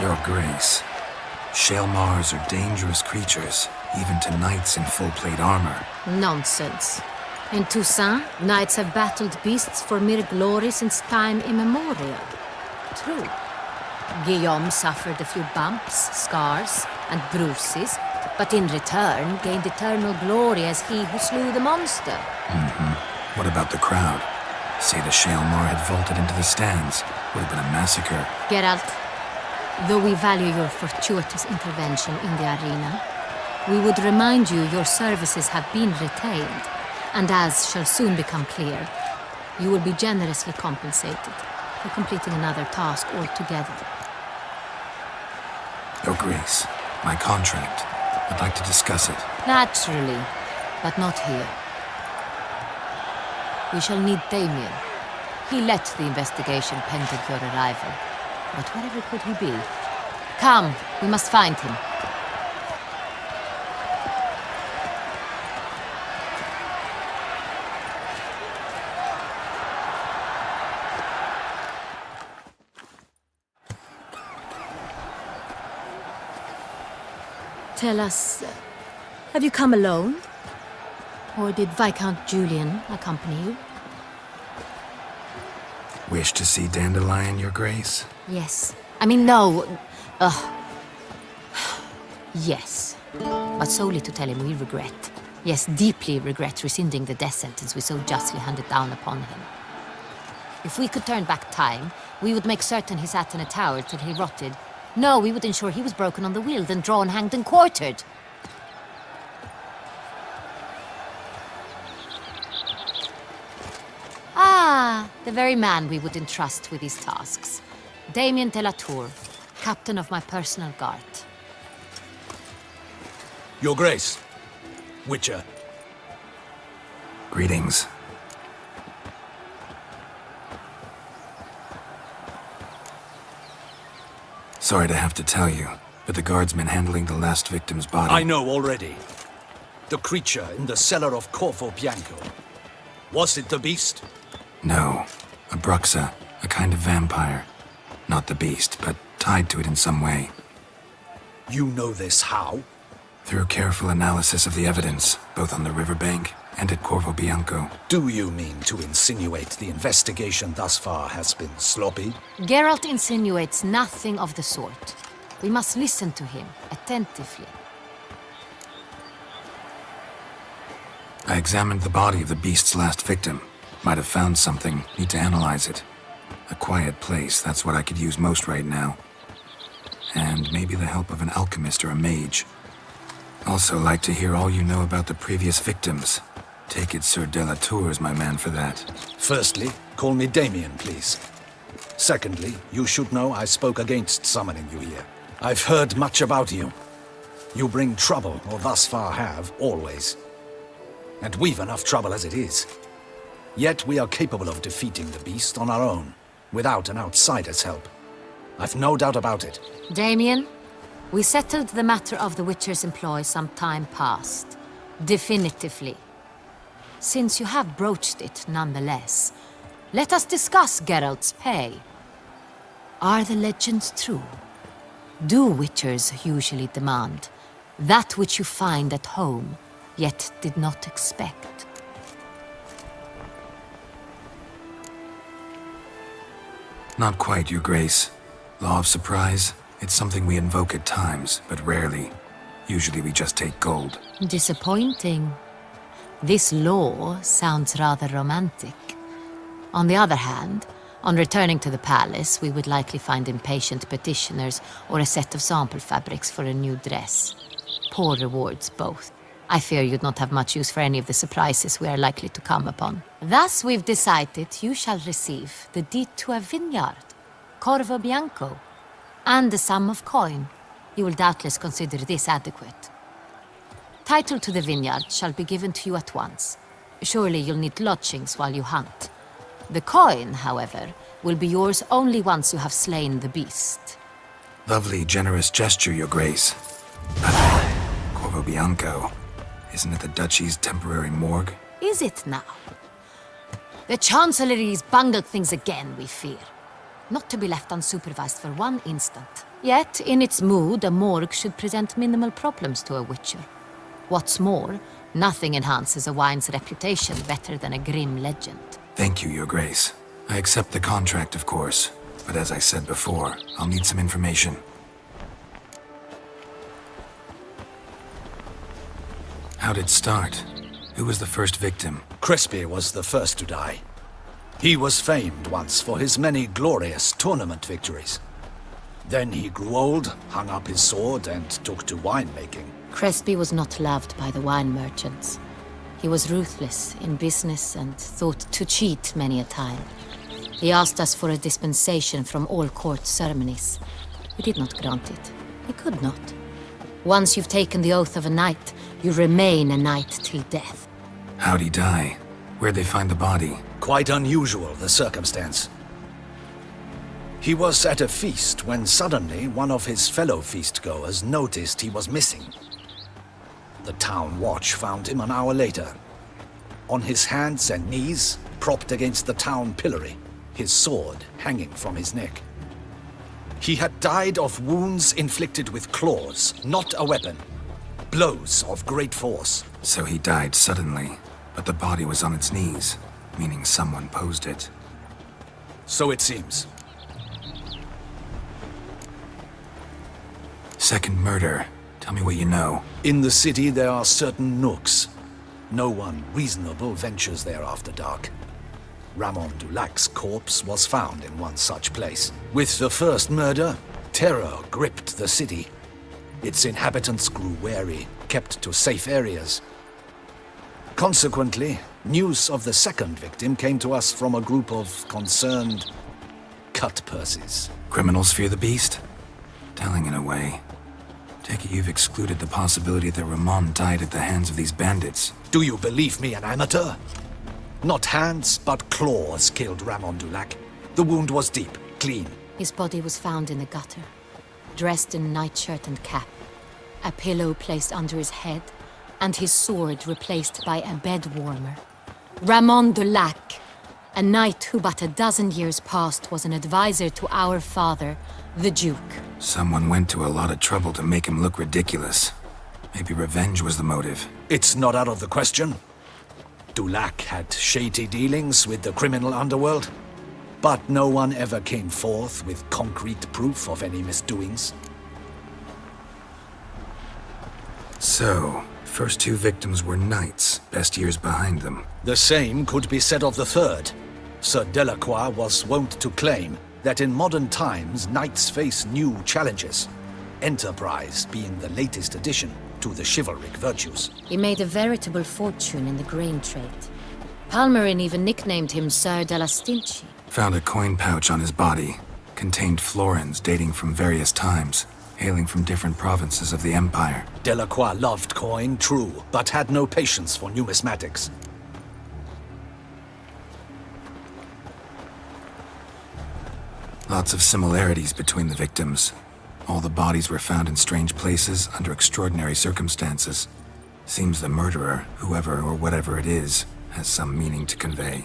Your Grace. Shaelmars are dangerous creatures, even to knights in full-plate armor. Nonsense. In Toussaint, knights have battled beasts for mere glory since time immemorial. True. Guillaume suffered a few bumps, scars, and bruises, but in return gained eternal glory as he who slew the monster. What about the crowd? Say the Shaelmar had vaulted into the stands. Would have been a massacre. Geralt, though we value your fortuitous intervention in the arena, we would remind you your services have been retained, and as shall soon become clear, you will be generously compensated for completing another task altogether. Your Grace, my contract. I'd like to discuss it. Naturally, but not here. We shall need Damien. He led the investigation pending your arrival. But wherever could he be? Come, we must find him. Tell us, have you come alone? Or did Viscount Julian accompany you? Wish to see Dandelion, Your Grace? Yes. I mean, no. Yes. But solely to tell him we regret. Yes, deeply regret rescinding the death sentence we so justly handed down upon him. If we could turn back time, we would make certain he sat in a tower till he rotted. No, we would ensure he was broken on the wheel, then drawn, hanged, and quartered. Ah, the very man we would entrust with these tasks. Damien de la Tour, captain of my personal guard. Your Grace. Witcher. Greetings. Sorry to have to tell you, but the guardsmen handling the last victim's body... I know already. The creature in the cellar of Corvo Bianco. Was it the beast? No. A Bruxa, a kind of vampire. Not the beast, but tied to it in some way. You know this how? Through careful analysis of the evidence, both on the riverbank and at Corvo Bianco. Do you mean to insinuate the investigation thus far has been sloppy? Geralt insinuates nothing of the sort. We must listen to him attentively. I examined the body of the beast's last victim. Might have found something. Need to analyze it. A quiet place, that's what I could use most right now. And maybe the help of an alchemist or a mage. Also like to hear all you know about the previous victims. Take it Sir de la Tour is my man for that. Firstly, call me Damien, please. Secondly, you should know I spoke against summoning you here. I've heard much about you. You bring trouble, or thus far have, always. And we've enough trouble as it is. Yet we are capable of defeating the beast on our own, without an outsider's help. I've no doubt about it. Damien, we settled the matter of the Witcher's employ some time past. Definitively. Since you have broached it nonetheless, let us discuss Geralt's pay. Are the legends true? Do Witchers usually demand that which you find at home, yet did not expect? Not quite, Your Grace. Law of surprise, it's something we invoke at times, but rarely. Usually we just take gold. Disappointing. This law sounds rather romantic. On the other hand, On returning to the palace, we would likely find impatient petitioners or a set of sample fabrics for a new dress. Poor rewards, both. I fear you'd not have much use for any of the surprises we are likely to come upon. Thus, we've decided you shall receive the deed to a vineyard, Corvo Bianco, and the sum of coin. You will doubtless consider this adequate. Title to the vineyard shall be given to you at once. Surely you'll need lodgings while you hunt. The coin, however, will be yours only once you have slain the beast. Lovely, generous gesture, Your Grace. Corvo Bianco. Isn't it the Duchy's temporary morgue? Is it now? The Chancellery's bungled things again, we fear. Not to be left unsupervised for one instant. Yet, in its mood, a morgue should present minimal problems to a witcher. What's more, nothing enhances a wine's reputation better than a grim legend. Thank you, Your Grace. I accept the contract, of course. But as I said before, I'll need some information. How'd it start? Who was the first victim? Crespi was the first to die. He was famed once for his many glorious tournament victories. Then he grew old, hung up his sword, and took to winemaking. Crespi was not loved by the wine merchants. He was ruthless in business and thought to cheat many a time. He asked us for a dispensation from all court ceremonies. We did not grant it. We could not. Once you've taken the oath of a knight, you remain a knight till death. How'd he die? Where'd they find the body? Quite unusual, the circumstance. He was at a feast when suddenly one of his fellow feastgoers noticed he was missing. The town watch found him an hour later. On his hands and knees, propped against the town pillory, his sword hanging from his neck. He had died of wounds inflicted with claws, not a weapon. Blows of great force. So he died suddenly, but the body was on its knees, meaning someone posed it. So it seems. Second murder. Tell me what you know. In the city there are certain nooks. No one reasonable ventures there after dark. Ramon Dulac's corpse was found in one such place. With the first murder, terror gripped the city. Its inhabitants grew wary, kept to safe areas. Consequently, news of the second victim came to us from a group of concerned cut-purses. Criminals fear the beast? Telling in a way. Take it you've excluded the possibility that Ramon died at the hands of these bandits. Do you believe me an amateur? Not hands, but claws killed Ramon Dulac. The wound was deep, clean. His body was found in the gutter, dressed in nightshirt and cap, a pillow placed under his head, and his sword replaced by a bed warmer. Ramon Dulac, a knight who but a dozen years past was an advisor to our father, the Duke. Someone went to a lot of trouble to make him look ridiculous. Maybe revenge was the motive. It's not out of the question. Dulac had shady dealings with the criminal underworld, but no one ever came forth with concrete proof of any misdoings. So, first two victims were knights, best years behind them. The same could be said of the third. Sir Delacroix was wont to claim that in modern times knights face new challenges, enterprise being the latest addition to the chivalric virtues. He made a veritable fortune in the grain trade. Palmerin even nicknamed him Sir de la Stinchi. Found a coin pouch on his body. Contained florins dating from various times, hailing from different provinces of the Empire. Delacroix loved coin, true, but had no patience for numismatics. Lots of similarities between the victims. All the bodies were found in strange places under extraordinary circumstances. Seems the murderer, whoever or whatever it is, has some meaning to convey.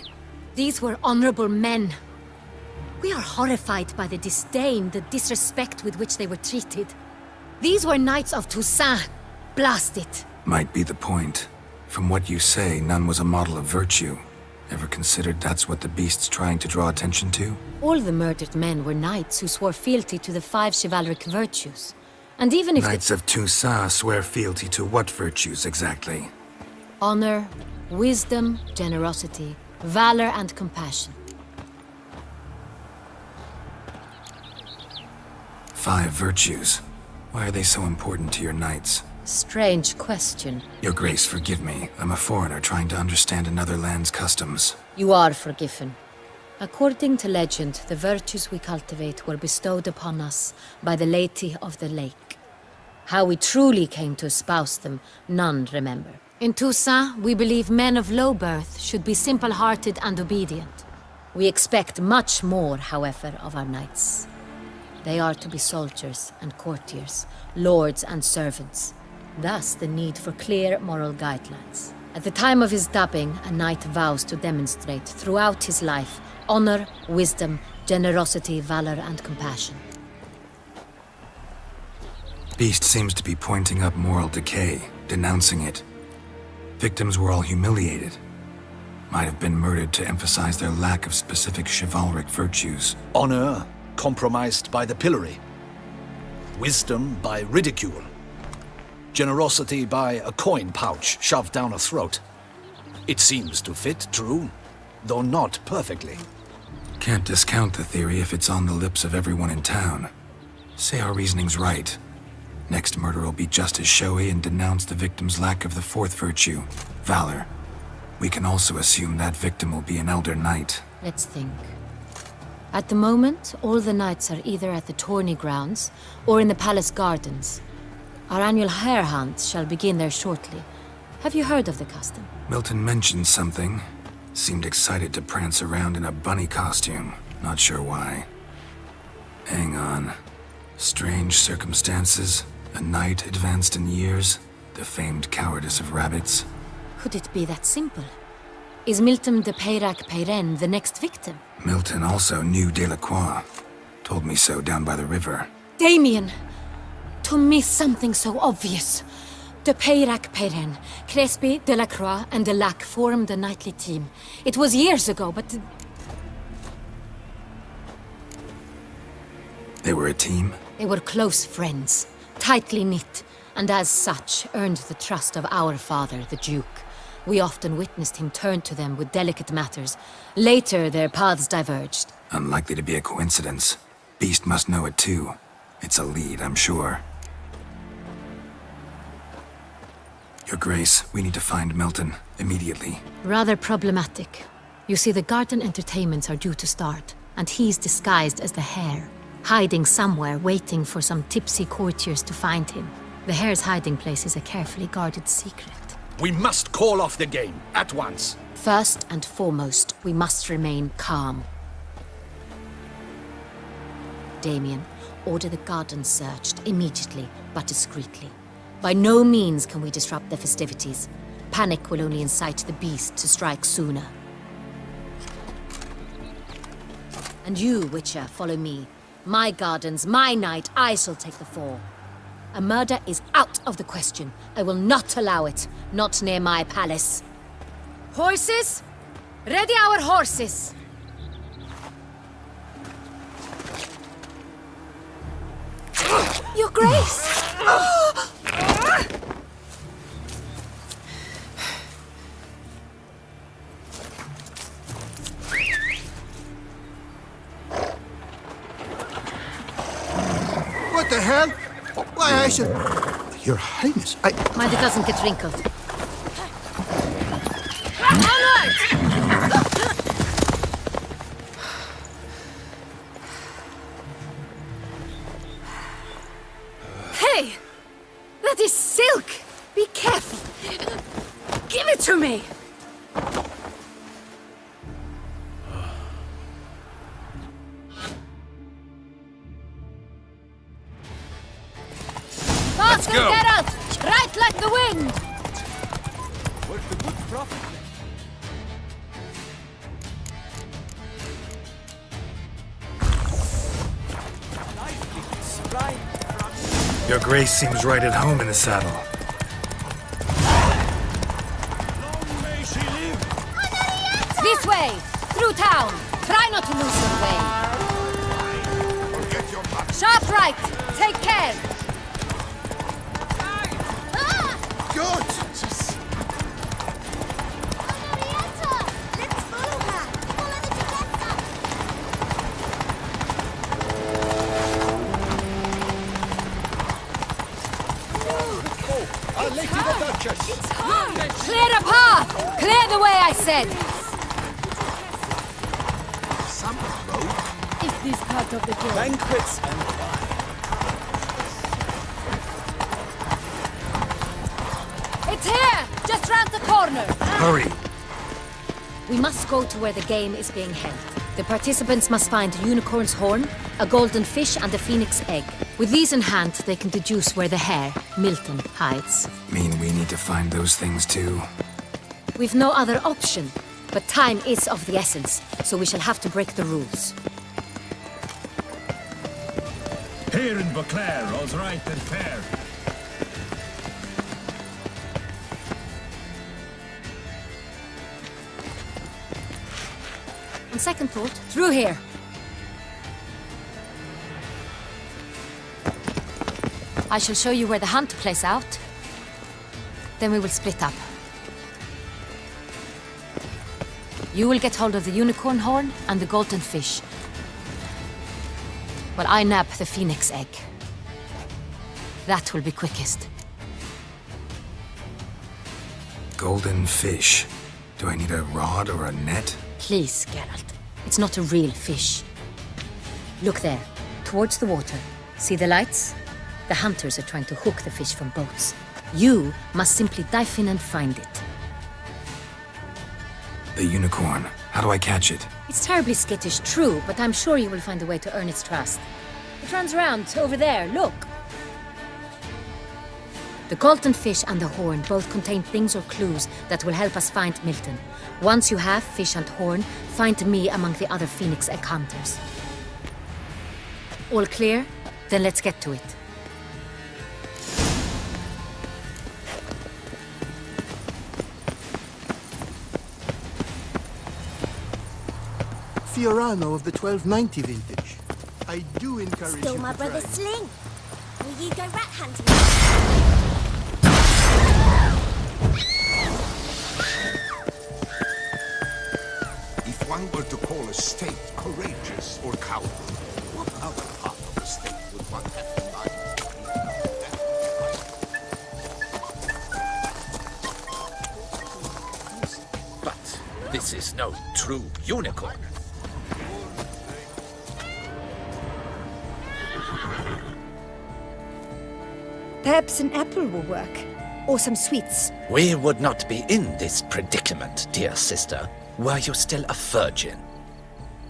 These were honorable men. We are horrified by the disdain, the disrespect with which they were treated. These were knights of Toussaint. Blast it. Might be the point. From what you say, none was a model of virtue. Ever considered that's what the beast's trying to draw attention to? All the murdered men were knights who swore fealty to the 5 chivalric virtues. And even if Knights of Toussaint swear fealty to what virtues exactly? honor, wisdom, generosity, valor, and compassion. 5 virtues. Why are they so important to your knights? Strange question. Your Grace, forgive me. I'm a foreigner trying to understand another land's customs. You are forgiven. According to legend, the virtues we cultivate were bestowed upon us by the Lady of the Lake. How we truly came to espouse them, none remember. In Toussaint, we believe men of low birth should be simple-hearted and obedient. We expect much more, however, of our knights. They are to be soldiers and courtiers, lords and servants. Thus, the need for clear moral guidelines. At the time of his dubbing, a knight vows to demonstrate throughout his life honor, wisdom, generosity, valor, and compassion. Beast seems to be pointing up moral decay, denouncing it. Victims were all humiliated. Might have been murdered to emphasize their lack of specific chivalric virtues. Honor compromised by the pillory. Wisdom by ridicule. Generosity by a coin pouch shoved down a throat. It seems to fit, true, though not perfectly. Can't discount the theory if it's on the lips of everyone in town. Say our reasoning's right. Next murder will be just as showy and denounce the victim's lack of the 4th virtue, valor. We can also assume that victim will be an elder knight. Let's think. At the moment, all the knights are either at the tourney grounds or in the palace gardens. Our annual hare hunt shall begin there shortly. Have you heard of the custom? Milton mentioned something. Seemed excited to prance around in a bunny costume. Not sure why. Hang on. Strange circumstances. A knight advanced in years. The famed cowardice of rabbits. Could it be that simple? Is Milton de Peyrac Peyren the next victim? Milton also knew Delacroix. Told me so down by the river. Damien! To miss something so obvious. De Peyrac Peyren, Crespi, Delacroix, and Delac formed a knightly team. It was years ago, but... They were a team? They were close friends, tightly knit, and as such earned the trust of our father, the Duke. We often witnessed him turn to them with delicate matters. Later, their paths diverged. Unlikely to be a coincidence. Beast must know it too. It's a lead, I'm sure. Your Grace, we need to find Milton, immediately. Rather problematic. You see, the garden entertainments are due to start, and he's disguised as the hare, hiding somewhere, waiting for some tipsy courtiers to find him. The hare's hiding place is a carefully guarded secret. We must call off the game, at once. First and foremost, we must remain calm. Damien, order the garden searched immediately, but discreetly. By no means can we disrupt the festivities. Panic will only incite the beast to strike sooner. And you, Witcher, follow me. My gardens, my night, I shall take the fall. A murder is out of the question. I will not allow it. Not near my palace. Horses? Ready our horses! Your Grace! What the hell? Why, I should... Your Highness, Mind it doesn't get wrinkled. Hey! That is silk! Be careful! Give it to me! Faster, Geralt! Right like the wind! Where's the good prophet? Your Grace seems right at home in the saddle. This way! Through town! Try not to lose your way! Sharp right! Take care! Good! Let's follow her! Follow the Duchessa! said. Is this part of the game? Banquets and It's here! Just round the corner! Hurry! We must go to where the game is being held. The participants must find a unicorn's horn, a golden fish, and a phoenix egg. With these in hand, they can deduce where the hare, Milton, hides. Mean we need to find those things too? We've no other option, but time is of the essence, so we shall have to break the rules. Here in Beauclair, all's right and fair. On second thought, through here. I shall show you where the hunt plays out. Then we will split up. You will get hold of the unicorn horn and the golden fish, while I nab the phoenix egg. That will be quickest. Golden fish. Do I need a rod or a net? Please, Geralt. It's not a real fish. Look there, towards the water. See the lights? The hunters are trying to hook the fish from boats. You must simply dive in and find it. The unicorn. How do I catch it? It's terribly skittish, true, but I'm sure you will find a way to earn its trust. It runs around, over there, look. The golden fish and the horn both contain things or clues that will help us find Milton. Once you have fish and horn, find me among the other phoenix egg hunters. All clear? Then let's get to it. Fiorano of the 1290 vintage. I do encourage Still you my to brother's try. sling. Will you go rat hunting? If one were to call a state courageous or cowardly, what other part of the state would one have in mind? But this is no true unicorn. Perhaps an apple will work. Or some sweets. We would not be in this predicament, dear sister, were you still a virgin.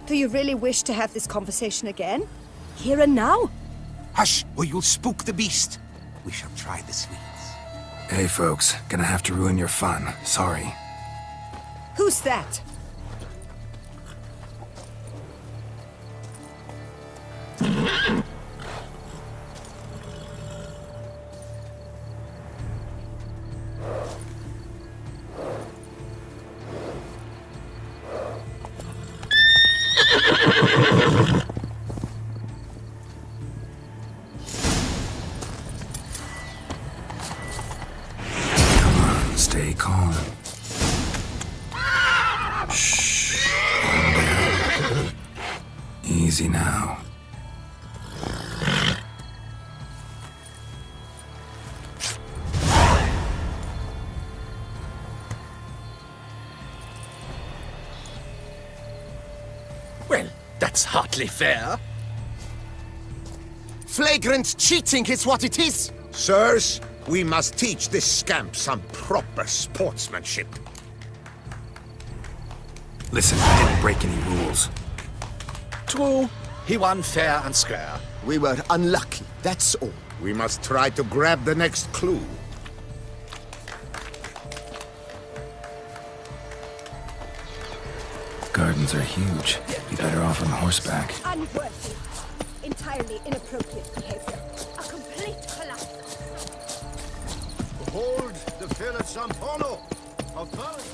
Do you really wish to have this conversation again? Here and now? Hush, or you'll spook the beast. We shall try the sweets. Hey folks, gonna have to ruin your fun. Sorry. Who's that? Stay calm. Shh. Calm down. Easy now. Well, that's hardly fair. Flagrant cheating is what it is! Sirs, we must teach this scamp some proper sportsmanship. Listen, I didn't break any rules. True, he won fair and square. We were unlucky, that's all. We must try to grab the next clue. Gardens are huge. Be better off on horseback. Unworthy. Entirely inappropriate behavior. A complete collapse. Behold the fair of Sampono. How fine.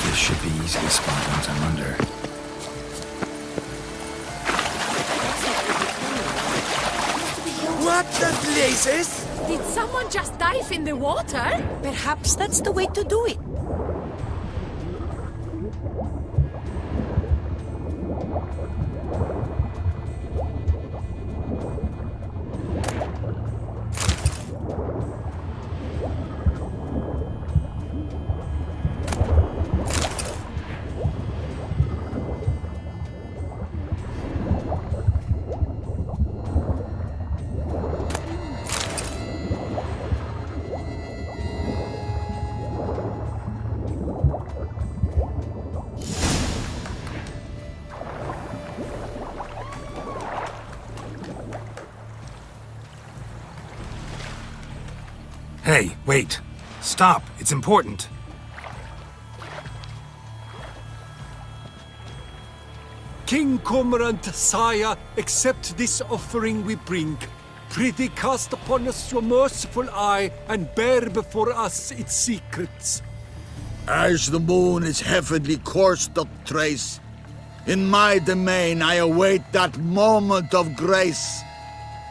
This should be easy to spot once I'm under. What the blazes? Did someone just dive in the water? Perhaps that's the way to do it. Hey, wait. Stop. It's important. King Cormorant, sire, accept this offering we bring. Prithee cast upon us your merciful eye, and bear before us its secrets. As the moon is heavenly course doth trace, in my domain I await that moment of grace,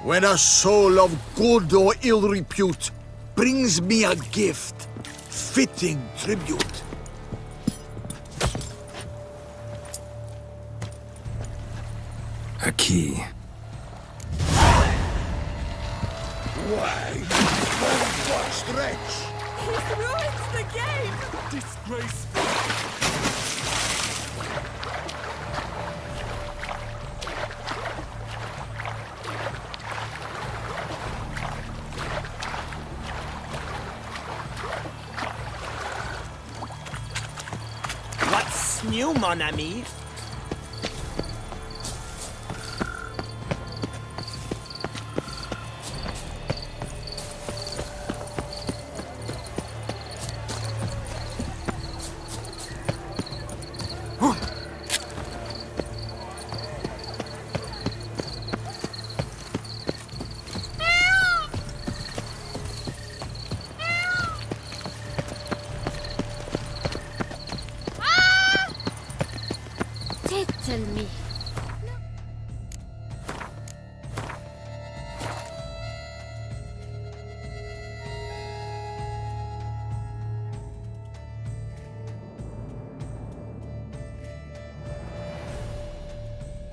when a soul of good or ill repute brings me a gift, fitting tribute. A key. Why, what stretch? He ruins the game! Disgraceful! What's new, mon ami?